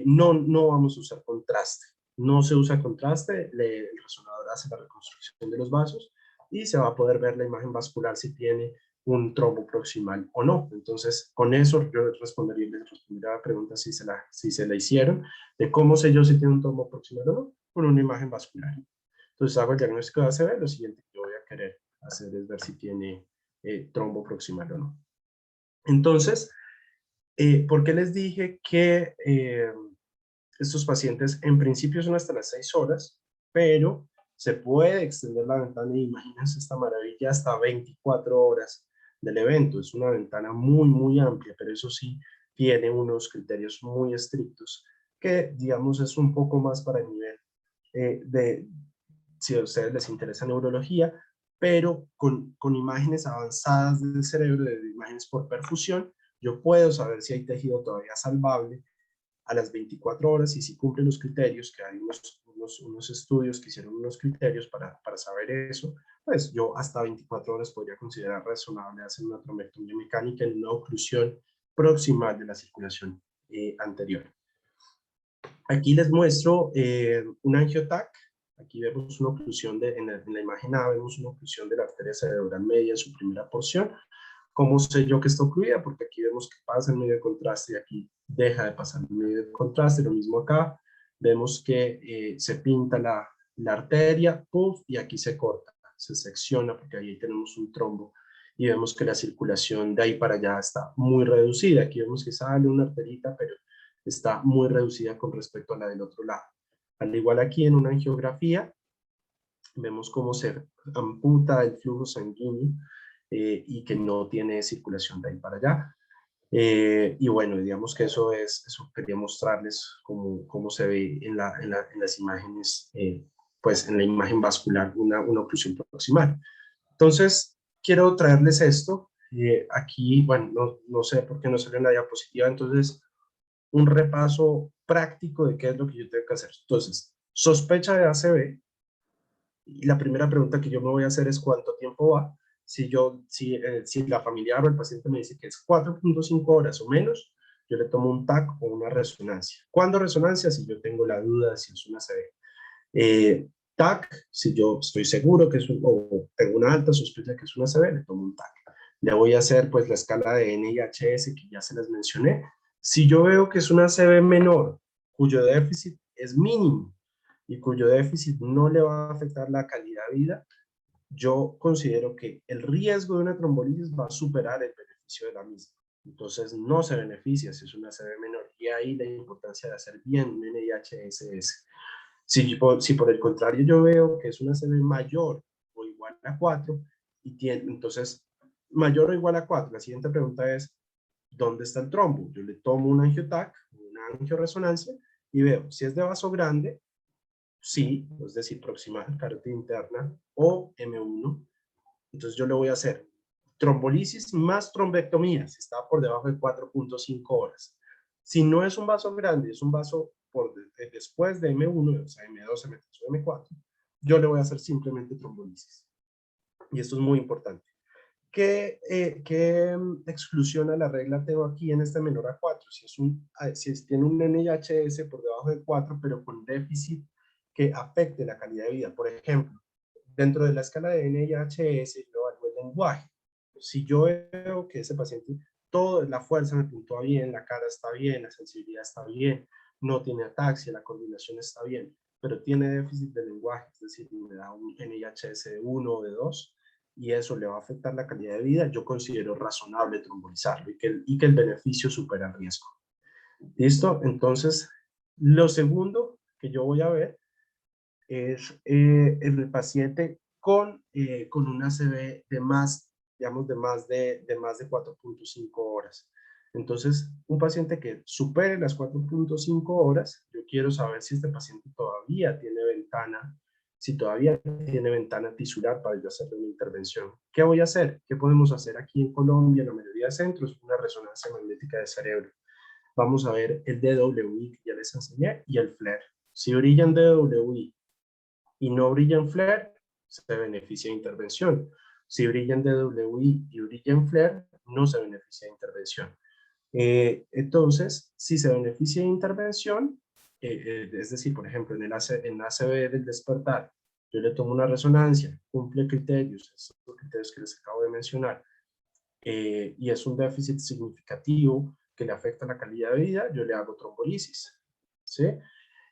no vamos a usar contraste. No se usa contraste, el resonador hace la reconstrucción de los vasos y se va a poder ver la imagen vascular si tiene un trombo proximal o no. Entonces, con eso yo les respondería a la pregunta si se la hicieron, de cómo sé yo si tiene un trombo proximal o no, con una imagen vascular. Entonces hago el diagnóstico de ACV, lo siguiente que yo voy a querer hacer es ver si tiene trombo proximal o no. Entonces, ¿por qué les dije que estos pacientes en principio son hasta las 6 horas, pero se puede extender la ventana y imagínense esta maravilla hasta 24 horas del evento? Es una ventana muy amplia, pero eso sí tiene unos criterios muy estrictos que, digamos, es un poco más para el nivel de, si a ustedes les interesa neurología, pero con imágenes avanzadas del cerebro, de imágenes por perfusión, yo puedo saber si hay tejido todavía salvable a las 24 horas y si cumple los criterios, que hay unos estudios que hicieron unos criterios para saber eso, pues yo hasta 24 horas podría considerar razonable hacer una trombectomía mecánica en una oclusión proximal de la circulación anterior. Aquí les muestro un angiotac. Aquí vemos una oclusión, en la imagen A vemos una oclusión de la arteria cerebral media en su primera porción. ¿Cómo sé yo que está ocluida? Porque aquí vemos que pasa en medio de contraste y aquí deja de pasar en medio de contraste. Lo mismo acá. Vemos que se pinta la arteria, puff, y aquí se corta, se secciona porque ahí tenemos un trombo. Y vemos que la circulación de ahí para allá está muy reducida. Aquí vemos que sale una arterita, pero está muy reducida con respecto a la del otro lado. Al igual aquí en una angiografía, vemos cómo se amputa el flujo sanguíneo y que no tiene circulación de ahí para allá. Y bueno, digamos que eso quería mostrarles cómo se ve en las imágenes, pues en la imagen vascular, una oclusión proximal. Entonces, quiero traerles esto. Aquí, bueno, no sé por qué no salió en la diapositiva, entonces un repaso práctico de qué es lo que yo tengo que hacer. Entonces, sospecha de ACV, y la primera pregunta que yo me voy a hacer es cuánto tiempo va. Si la familiar o el paciente me dice que es 4.5 horas o menos, yo le tomo un TAC o una resonancia. ¿Cuándo resonancia? Si yo tengo la duda de si es una ACV. TAC, si yo estoy seguro que es o tengo una alta sospecha que es una ACV, le tomo un TAC. Le voy a hacer pues la escala de NIHS que ya se les mencioné. Si yo veo que es una ACV menor, cuyo déficit es mínimo y cuyo déficit no le va a afectar la calidad de vida, yo considero que el riesgo de una trombolisis va a superar el beneficio de la misma. Entonces no se beneficia si es una ACV menor, y ahí la importancia de hacer bien un NIHSS. Si por el contrario yo veo que es una ACV mayor o igual a 4, entonces mayor o igual a 4, la siguiente pregunta es, ¿dónde está el trombo? Yo le tomo un angiotac, una angioresonancia, y veo si es de vaso grande, sí, es decir, proximal, carótida interna, o M1. Entonces yo le voy a hacer trombolisis más trombectomía, si está por debajo de 4.5 horas. Si no es un vaso grande, es un vaso después de M1, o sea, M2, M3 o M4, yo le voy a hacer simplemente trombolisis. Y esto es muy importante. ¿Qué exclusión a la regla tengo aquí en este menor a 4? Si tiene un NIHS por debajo de 4, pero con déficit que afecte la calidad de vida. Por ejemplo, dentro de la escala de NIHS, yo evalúo el lenguaje. Si yo veo que ese paciente, toda la fuerza me puntúa bien, la cara está bien, la sensibilidad está bien, no tiene ataxia, la coordinación está bien, pero tiene déficit de lenguaje, es decir, me da un NIHS de 1 o de 2, y eso le va a afectar la calidad de vida, yo considero razonable trombolizarlo y que el beneficio supera el riesgo. ¿Listo? Entonces, lo segundo que yo voy a ver es el paciente con una ACV de más, digamos, de más de 4.5 horas. Entonces, un paciente que supere las 4.5 horas, yo quiero saber si este paciente todavía tiene ventana si todavía tiene ventana tisular para yo hacerle una intervención. ¿Qué voy a hacer? ¿Qué podemos hacer aquí en Colombia, en la mayoría de centros? Una resonancia magnética de cerebro. Vamos a ver el DWI que ya les enseñé y el FLAIR. Si brilla en DWI y no brilla en FLAIR, se beneficia de intervención. Si brilla en DWI y brilla en FLAIR, no se beneficia de intervención. Entonces, si se beneficia de intervención, es decir, por ejemplo, en en ACV del despertar, yo le tomo una resonancia, cumple criterios, esos criterios que les acabo de mencionar, y es un déficit significativo que le afecta la calidad de vida, yo le hago trombolisis, ¿sí?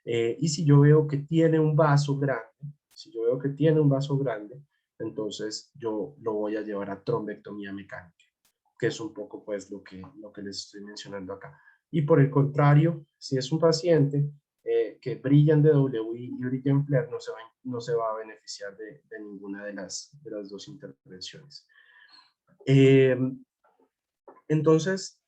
Y si yo veo que tiene un vaso grande, si yo veo que tiene un vaso grande, entonces yo lo voy a llevar a trombectomía mecánica, que es un poco pues lo que les estoy mencionando acá. Y por el contrario, si es un paciente que brilla en DWI y brilla en FLAIR, no se va a beneficiar de ninguna de las dos intervenciones. Entonces,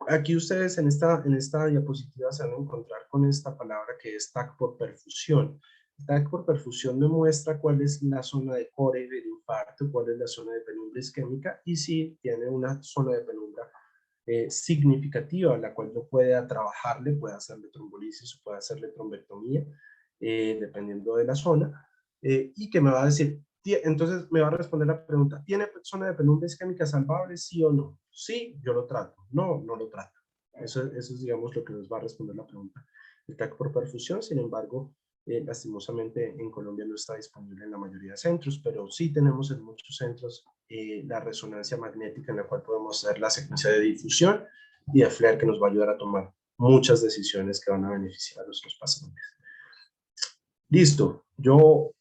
aquí ustedes en esta diapositiva se van a encontrar con esta palabra que es TAC por perfusión. TAC por perfusión me muestra cuál es la zona de core del infarto, cuál es la zona de penumbra isquémica y si tiene una zona de penumbra significativa a la cual yo pueda trabajarle, pueda hacerle trombolisis o pueda hacerle trombectomía, dependiendo de la zona, y que me va a decir, entonces me va a responder la pregunta, ¿tiene zona de penumbra isquémica salvable, sí o no? Sí, yo lo trato. No, no lo trato. Eso es, digamos, lo que nos va a responder la pregunta. El TAC por perfusión, sin embargo, lastimosamente en Colombia no está disponible en la mayoría de centros, pero sí tenemos en muchos centros la resonancia magnética en la cual podemos hacer la secuencia de difusión y de FLAIR que nos va a ayudar a tomar muchas decisiones que van a beneficiar a nuestros pacientes. Listo, yo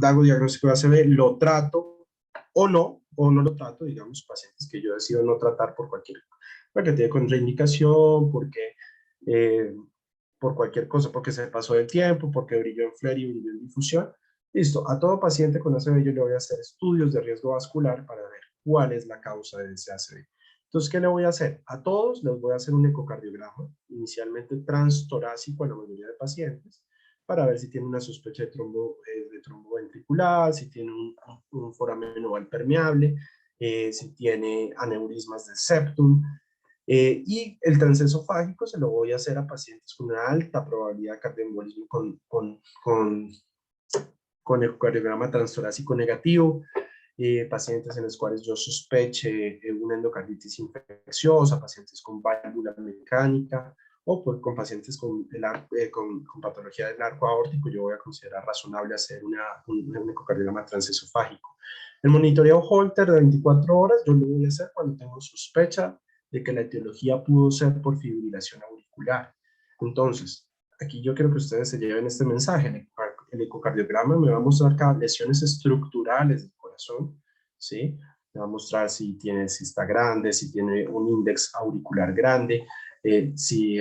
hago diagnóstico de ACV, lo trato o no lo trato, digamos, pacientes que yo decido no tratar porque tiene contraindicación, por cualquier cosa, porque se pasó del tiempo, porque brilló en FLAIR y brilló en difusión. Listo, a todo paciente con ACV yo le voy a hacer estudios de riesgo vascular para ver cuál es la causa de ese ACV. Entonces, ¿qué le voy a hacer? A todos les voy a hacer un ecocardiograma, inicialmente transtorácico a la mayoría de pacientes, para ver si tiene una sospecha de trombo ventricular, si tiene un foramen oval permeable, si tiene aneurismas del septum, y el transesofágico se lo voy a hacer a pacientes con una alta probabilidad de cardioembolismo con ecocardiograma transtorácico negativo, pacientes en los cuales yo sospeche una endocarditis infecciosa, pacientes con válvula mecánica, con pacientes con patología del arco aórtico, yo voy a considerar razonable hacer un ecocardiograma transesofágico. El monitoreo Holter de 24 horas yo lo voy a hacer cuando tengo sospecha de que la etiología pudo ser por fibrilación auricular. Entonces, aquí yo quiero que ustedes se lleven este mensaje. El ecocardiograma me va a mostrar lesiones estructurales del corazón, ¿sí? Me va a mostrar si está grande, si tiene un índice auricular grande, si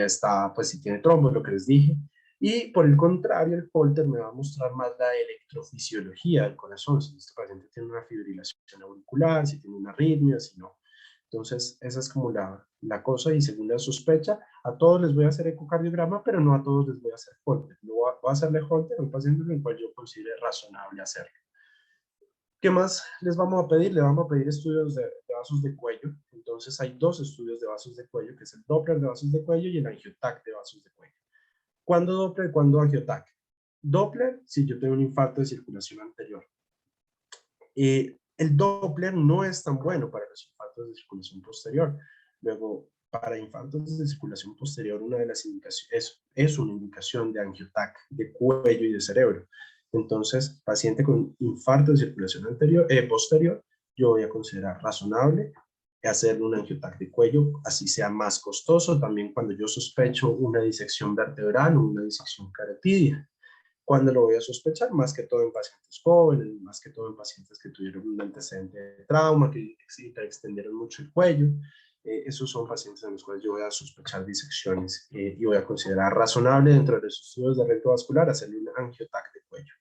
tiene trombo, lo que les dije. Y por el contrario, el Holter me va a mostrar más la electrofisiología del corazón, si este paciente tiene una fibrilación auricular, si tiene una arritmia, si no. Entonces, esa es como la cosa, y según la sospecha, a todos les voy a hacer ecocardiograma, pero no a todos les voy a hacer Holter. Voy a hacerle Holter a un paciente en el cual yo considere razonable hacerlo. ¿Qué más les vamos a pedir? Le vamos a pedir estudios de vasos de cuello. Entonces, hay dos estudios de vasos de cuello, que es el Doppler de vasos de cuello y el angiotac de vasos de cuello. ¿Cuándo Doppler y cuándo angiotac? Doppler, si yo tengo un infarto de circulación anterior. El Doppler no es tan bueno para los infartos de circulación posterior. Luego, para infartos de circulación posterior, una de las indicaciones es una indicación de angiotac de cuello y de cerebro. Entonces, paciente con infarto de circulación posterior, yo voy a considerar razonable hacerle un angiotac de cuello, así sea más costoso, también cuando yo sospecho una disección vertebral o una disección carotidia. ¿Cuándo lo voy a sospechar? Más que todo en pacientes jóvenes, más que todo en pacientes que tuvieron un antecedente de trauma, que extendieron mucho el cuello. Esos son pacientes en los cuales yo voy a sospechar disecciones y voy a considerar razonable dentro de los estudios de riesgo vascular hacerle un angiotac de cuello.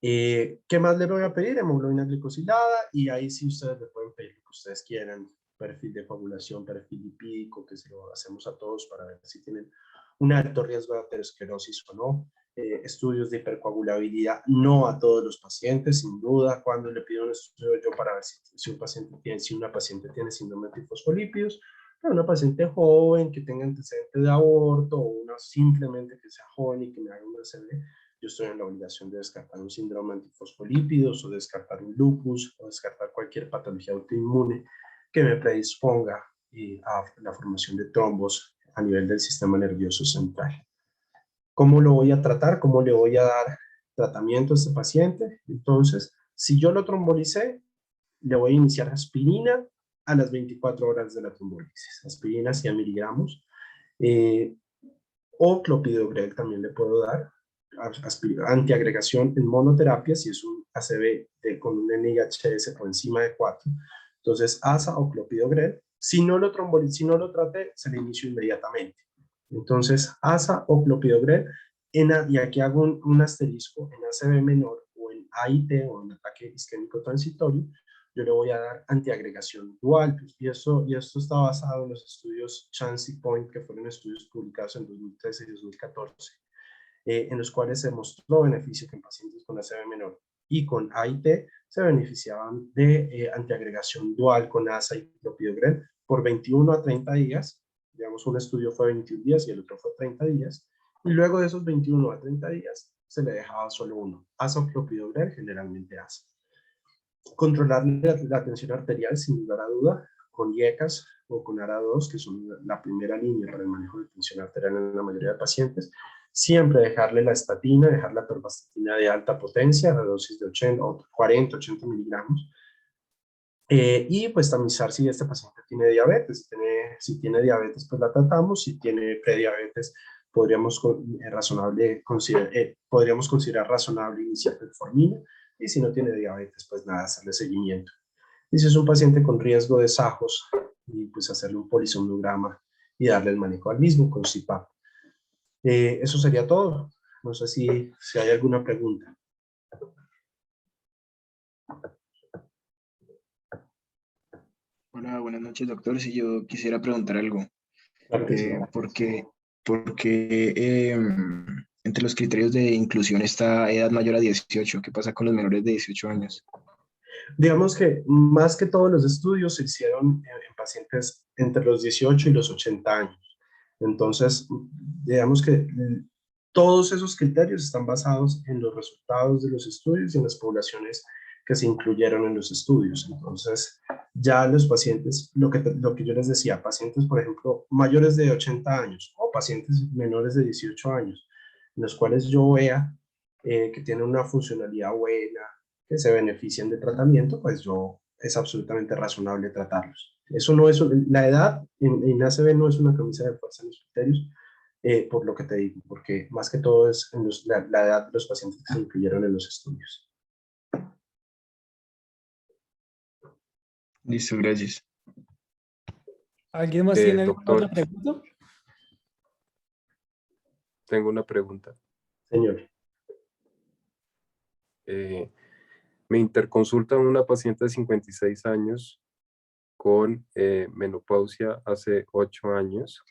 ¿Qué más le voy a pedir? Hemoglobina glicosilada, y ahí sí ustedes le pueden pedir lo que ustedes quieran, perfil de coagulación, perfil lipídico, que se lo hacemos a todos para ver si tienen un alto riesgo de aterosclerosis o no. estudios de hipercoagulabilidad, no a todos los pacientes, sin duda, cuando le pido un estudio yo para ver si una paciente tiene síndrome de fosfolípidos, pero una paciente joven que tenga antecedentes de aborto o una simplemente que sea joven y que me haga una ACV, yo estoy en la obligación de descartar un síndrome de fosfolípidos o descartar un lupus o descartar cualquier patología autoinmune que me predisponga a la formación de trombos a nivel del sistema nervioso central. ¿Cómo lo voy a tratar? ¿Cómo le voy a dar tratamiento a este paciente? Entonces, si yo lo trombolicé, le voy a iniciar aspirina a las 24 horas de la trombolisis. Aspirina 100 miligramos. O clopidogrel también le puedo dar. Antiagregación en monoterapia, si es un ACV con un NIHS por encima de 4. Entonces, ASA o clopidogrel. Si no lo traté, se le inicio inmediatamente. Entonces, ASA o clopidogrel, y aquí hago un asterisco, en ACV menor o en AIT o en ataque isquémico transitorio, yo le voy a dar antiagregación dual, y esto está basado en los estudios Chance y Point, que fueron estudios publicados en 2013 y 2014, en los cuales se mostró beneficio que en pacientes con ACV menor y con AIT se beneficiaban de antiagregación dual con ASA y clopidogrel por 21 a 30 días. Digamos, un estudio fue 21 días y el otro fue 30 días. Y luego de esos 21 a 30 días se le dejaba solo uno, ASA o clopidogrel, generalmente ASA. Controlar la tensión arterial, sin lugar a duda, con IECAS o con ARA2, que son la primera línea para el manejo de tensión arterial en la mayoría de pacientes. Siempre dejarle la estatina, dejar la torvastatina de alta potencia, a dosis de 40, 80 miligramos. Y pues tamizar si este paciente tiene diabetes. Si tiene diabetes, pues la tratamos. Si tiene prediabetes, podríamos considerar razonable iniciar metformina. Y si no tiene diabetes, pues nada, hacerle seguimiento. Y si es un paciente con riesgo de SAJOS, y pues hacerle un polisomnograma y darle el manejo al mismo con CPAP. Eso sería todo. No sé si hay alguna pregunta. Hola, buenas noches, doctor. Si yo quisiera preguntar algo, Claro que sí. porque entre los criterios de inclusión está edad mayor a 18. ¿Qué pasa con los menores de 18 años? Digamos que más que todos los estudios se hicieron en pacientes entre los 18 y los 80 años. Entonces, digamos que todos esos criterios están basados en los resultados de los estudios y en las poblaciones que se incluyeron en los estudios. Entonces, ya los pacientes, lo que yo les decía, pacientes, por ejemplo, mayores de 80 años o pacientes menores de 18 años, en los cuales yo vea que tienen una funcionalidad buena, que se benefician del tratamiento, pues es absolutamente razonable tratarlos. Eso no es, la edad en ACV no es una camisa de fuerza en los criterios, por lo que te digo, porque más que todo es la edad de los pacientes que se incluyeron en los estudios. Listo, gracias. ¿Alguien más tiene alguna doctor, otra pregunta? tengo una pregunta. Señor. Me interconsulta una paciente de 56 años con menopausia hace 8 años,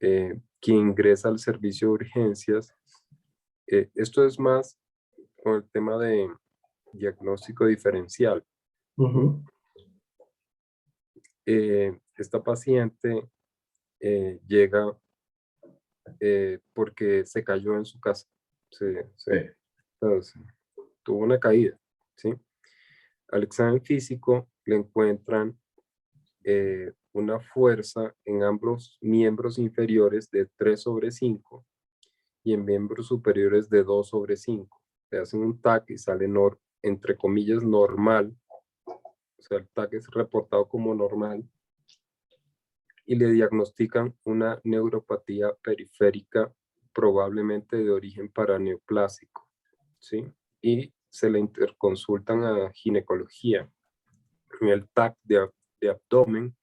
que ingresa al servicio de urgencias. Esto es más con el tema de diagnóstico diferencial. Uh-huh. Esta paciente llega porque se cayó en su casa. Entonces, tuvo una caída, ¿sí? Al examen físico le encuentran una fuerza en ambos miembros inferiores de 3/5 y en miembros superiores de 2/5. Le hacen un TAC y sale entre comillas normal, o sea, el TAC es reportado como normal, y le diagnostican una neuropatía periférica probablemente de origen paraneoplásico, ¿sí? Y se le interconsultan a ginecología. En el TAC de abdomen,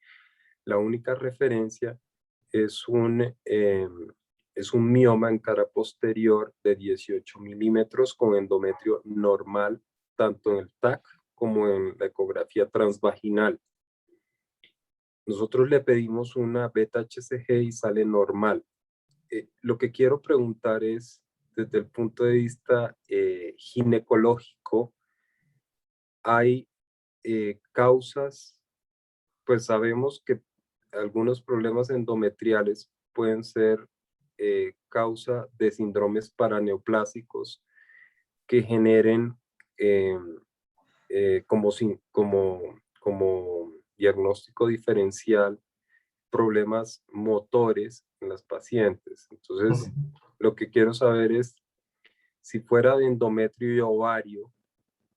la única referencia es un mioma en cara posterior de 18 milímetros con endometrio normal, tanto en el TAC como en la ecografía transvaginal. Nosotros le pedimos una beta HCG y sale normal. Lo que quiero preguntar es, desde el punto de vista ginecológico, hay causas, pues sabemos que algunos problemas endometriales pueden ser causa de síndromes paraneoplásicos que generen como diagnóstico diferencial problemas motores en las pacientes. Entonces, lo que quiero saber es si fuera de endometrio y ovario,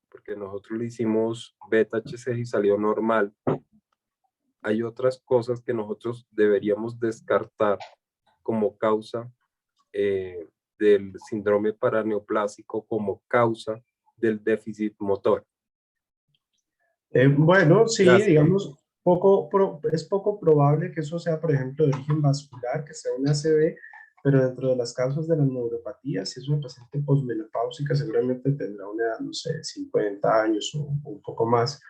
porque nosotros le hicimos beta-HCG y salió normal, hay otras cosas que nosotros deberíamos descartar como causa del síndrome paraneoplásico, como causa del déficit motor. Bueno, sí, Gracias. digamos, es poco probable que eso sea, por ejemplo, de origen vascular, que sea una ACV, pero dentro de las causas de las neuropatías, si es una paciente posmenopáusica, seguramente tendrá una edad, no sé, 50 años o un poco más,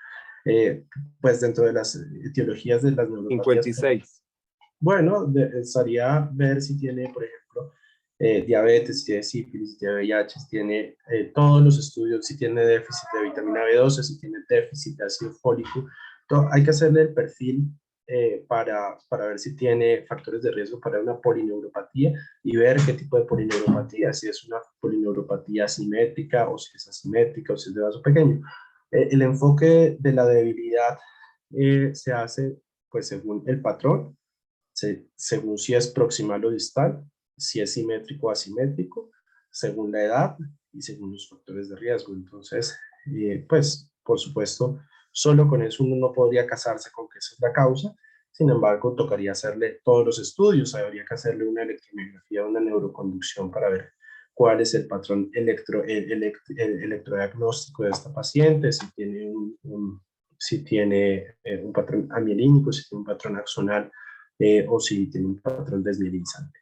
pues dentro de las etiologías de las neuropatías. 56. Bueno, estaría ver si tiene, por ejemplo, diabetes, si tiene sífilis, si tiene VIH, si tiene todos los estudios, si tiene déficit de vitamina B12, si tiene déficit de ácido fólico. Hay que hacerle el perfil para ver si tiene factores de riesgo para una polineuropatía y ver qué tipo de polineuropatía, si es una polineuropatía simétrica o si es asimétrica o si es de vaso pequeño. El enfoque de la debilidad se hace pues según el patrón, según si es proximal o distal, si es simétrico o asimétrico, según la edad y según los factores de riesgo. Entonces, pues, por supuesto, solo con eso uno no podría casarse con que esa es la causa. Sin embargo, tocaría hacerle todos los estudios, habría que hacerle una electromiografía, una neuroconducción para ver cuál es el patrón electrodiagnóstico de esta paciente, si tiene si tiene un patrón amielínico, si tiene un patrón axonal, o si tiene un patrón desmielinizante.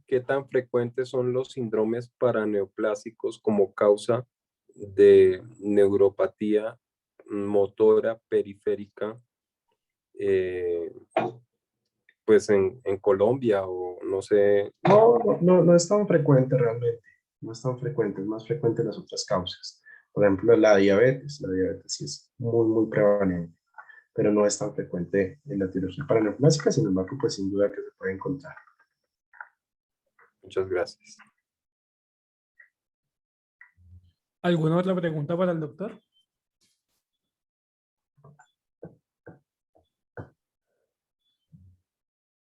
¿Qué tan frecuentes son los síndromes paraneoplásicos como causa de neuropatía motora periférica, pues en Colombia o no sé? No es tan frecuente realmente, no es tan frecuente, es más frecuente las otras causas. Por ejemplo, la diabetes sí es muy prevalente, pero no es tan frecuente en la etiología paraneoplásica, sin embargo, pues sin duda que se puede encontrar. Muchas gracias. ¿Alguna otra pregunta para el doctor?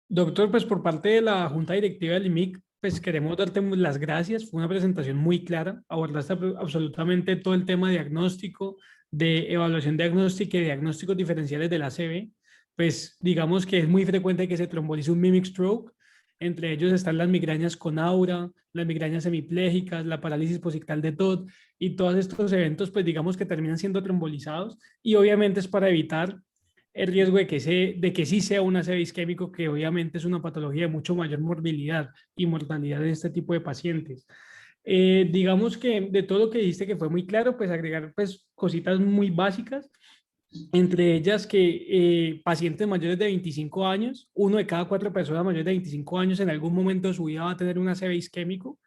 Doctor, pues por parte de la Junta Directiva del IMIC, pues queremos darte las gracias. Fue una presentación muy clara. Abordaste absolutamente todo el tema diagnóstico, de evaluación diagnóstica y diagnósticos diferenciales de la ACV. Pues digamos que es muy frecuente que se trombolice un mimic stroke. Entre ellos están las migrañas con aura, las migrañas hemiplégicas, la parálisis posictal de Todd y todos estos eventos, pues digamos que terminan siendo trombolizados y obviamente es para evitar el riesgo de que sí sea un ACV isquémico, que obviamente es una patología de mucho mayor morbilidad y mortalidad en este tipo de pacientes. Digamos que de todo lo que dijiste que fue muy claro, pues agregar pues cositas muy básicas, entre ellas que pacientes mayores de 25 años, 1 de cada 4 personas mayores de 25 años en algún momento de su vida va a tener un ACV isquémico.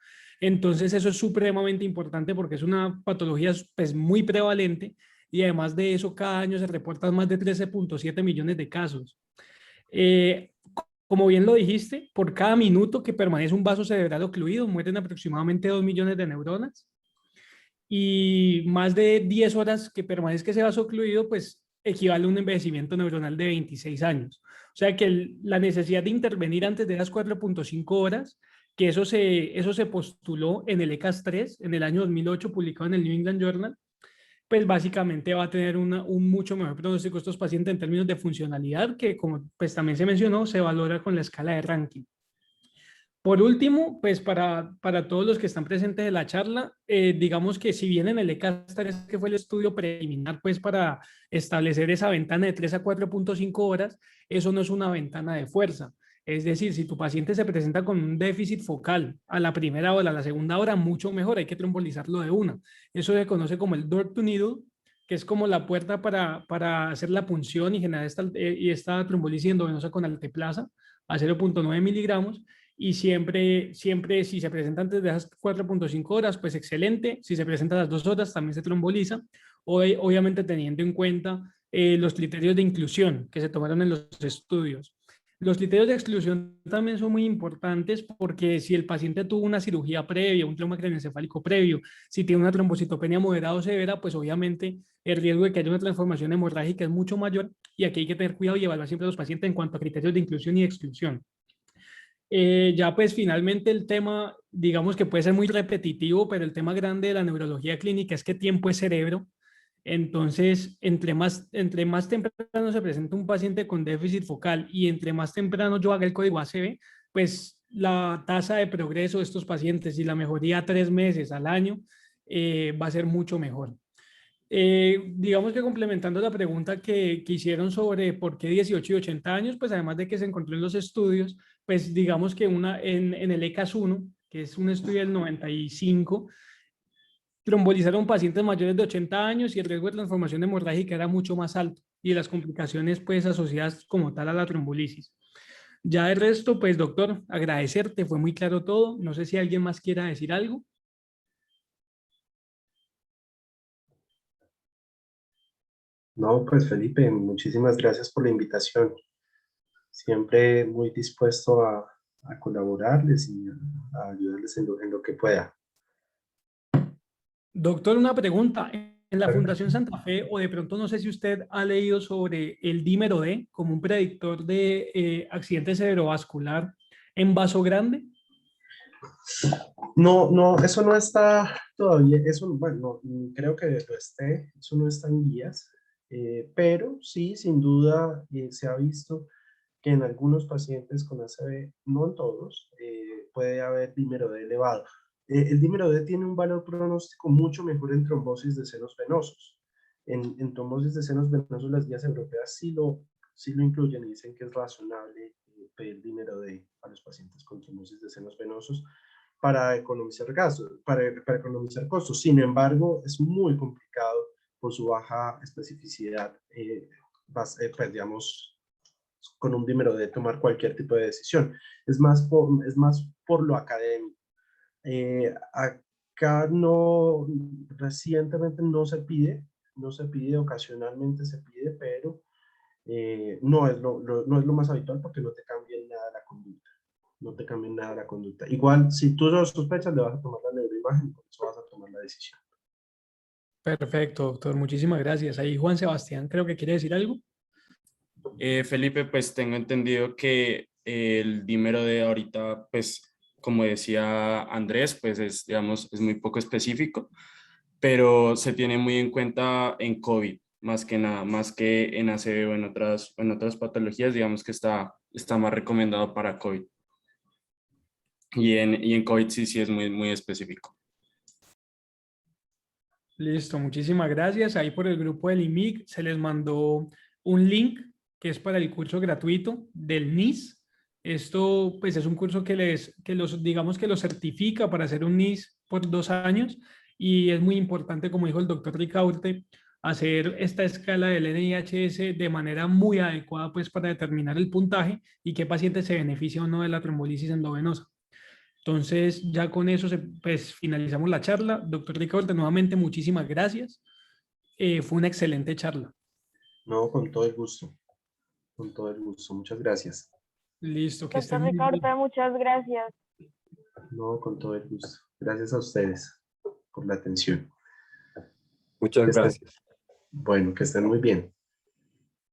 Entonces eso es supremamente importante porque es una patología pues, muy prevalente y además de eso cada año se reportan más de 13.7 millones de casos. Como bien lo dijiste, por cada minuto que permanece un vaso cerebral ocluido mueren aproximadamente 2 millones de neuronas y más de 10 horas que permanezca ese vaso ocluido pues equivale a un envejecimiento neuronal de 26 años. O sea que la necesidad de intervenir antes de las 4.5 horas, que eso se postuló en el ECAS-3 en el año 2008, publicado en el New England Journal, pues básicamente va a tener un mucho mejor pronóstico estos pacientes en términos de funcionalidad, que como pues también se mencionó, se valora con la escala de ranking. Por último, pues para todos los que están presentes en la charla, digamos que si bien en el ECAS-3, que fue el estudio preliminar, pues para establecer esa ventana de 3 a 4.5 horas, eso no es una ventana de fuerza. Es decir, si tu paciente se presenta con un déficit focal a la primera hora, a la segunda hora, mucho mejor, hay que trombolizarlo de una. Eso se conoce como el door to needle, que es como la puerta para hacer la punción y generar esta trombolisis endovenosa con alteplasa a 0.9 miligramos. y siempre si se presenta antes de esas 4.5 horas, pues excelente. Si se presenta a las 2 horas, también se tromboliza. Obviamente teniendo en cuenta los criterios de inclusión que se tomaron en los estudios. Los criterios de exclusión también son muy importantes porque si el paciente tuvo una cirugía previa, un trauma craneoencefálico previo, si tiene una trombocitopenia moderada o severa, pues obviamente el riesgo de que haya una transformación hemorrágica es mucho mayor y aquí hay que tener cuidado y evaluar siempre a los pacientes en cuanto a criterios de inclusión y exclusión. Ya pues finalmente el tema, digamos que puede ser muy repetitivo, pero el tema grande de la neurología clínica es que tiempo es cerebro. Entonces, entre más temprano se presenta un paciente con déficit focal y entre más temprano yo haga el código ACV, pues la tasa de progreso de estos pacientes y la mejoría a 3 meses al año va a ser mucho mejor. Digamos que complementando la pregunta que hicieron sobre por qué 18 y 80 años, pues además de que se encontró en los estudios, pues digamos que en el ECAS-1, que es un estudio del 95, trombolizaron pacientes mayores de 80 años y el riesgo de transformación hemorrágica era mucho más alto y las complicaciones pues asociadas como tal a la trombolisis. Ya el resto, pues doctor, agradecerte, fue muy claro todo. No sé si alguien más quiera decir algo. No, pues Felipe, muchísimas gracias por la invitación. Siempre muy dispuesto a colaborarles y a ayudarles en lo que pueda. Doctor, una pregunta. En la Claro. Fundación Santa Fe, o de pronto no sé si usted ha leído sobre el dímero D como un predictor de accidente cerebrovascular en vaso grande. No, no, eso no está todavía, eso, bueno, creo que lo esté, eso no está en guías, pero sí, sin duda, se ha visto que en algunos pacientes con ACV, no en todos, puede haber dímero D elevado. El dímero D tiene un valor pronóstico mucho mejor en trombosis de senos venosos. En trombosis de senos venosos, las guías europeas sí lo incluyen y dicen que es razonable pedir dímero D a los pacientes con trombosis de senos venosos para economizar gastos, para economizar costos. Sin embargo, es muy complicado por su baja especificidad, pues, digamos, con un dímero de tomar cualquier tipo de decisión. Es más por lo académico. Acá no, recientemente no se pide, ocasionalmente se pide, pero no es no es lo más habitual porque no te cambia nada la conducta. No te cambia nada la conducta. Igual, si tú lo sospechas, le vas a tomar la neuroimagen y por eso vas a tomar la decisión. Perfecto, doctor. Muchísimas gracias. Ahí Juan Sebastián creo que quiere decir algo. Felipe, pues tengo entendido que el dímero de ahorita, pues como decía Andrés, pues es, digamos, es muy poco específico, pero se tiene muy en cuenta en COVID, más que nada, más que en ACV o en otras patologías, digamos que está más recomendado para COVID. Y en COVID sí es muy, muy específico. Listo, muchísimas gracias. Ahí por el grupo del IMIC se les mandó un link que es para el curso gratuito del NIS. Esto pues es un curso digamos que los certifica para hacer un NIS por 2 años y es muy importante, como dijo el doctor Ricaurte, hacer esta escala del NIHS de manera muy adecuada pues para determinar el puntaje y qué paciente se beneficia o no de la trombolisis endovenosa. Entonces, ya con eso pues finalizamos la charla. Doctor Ricardo, nuevamente muchísimas gracias. Fue una excelente charla. No, con todo el gusto. Con todo el gusto. Muchas gracias. Listo, que estén Doctor muy bien. Ricardo, muchas gracias. No, con todo el gusto. Gracias a ustedes por la atención. Muchas Que estén- gracias. Bueno, que estén muy bien.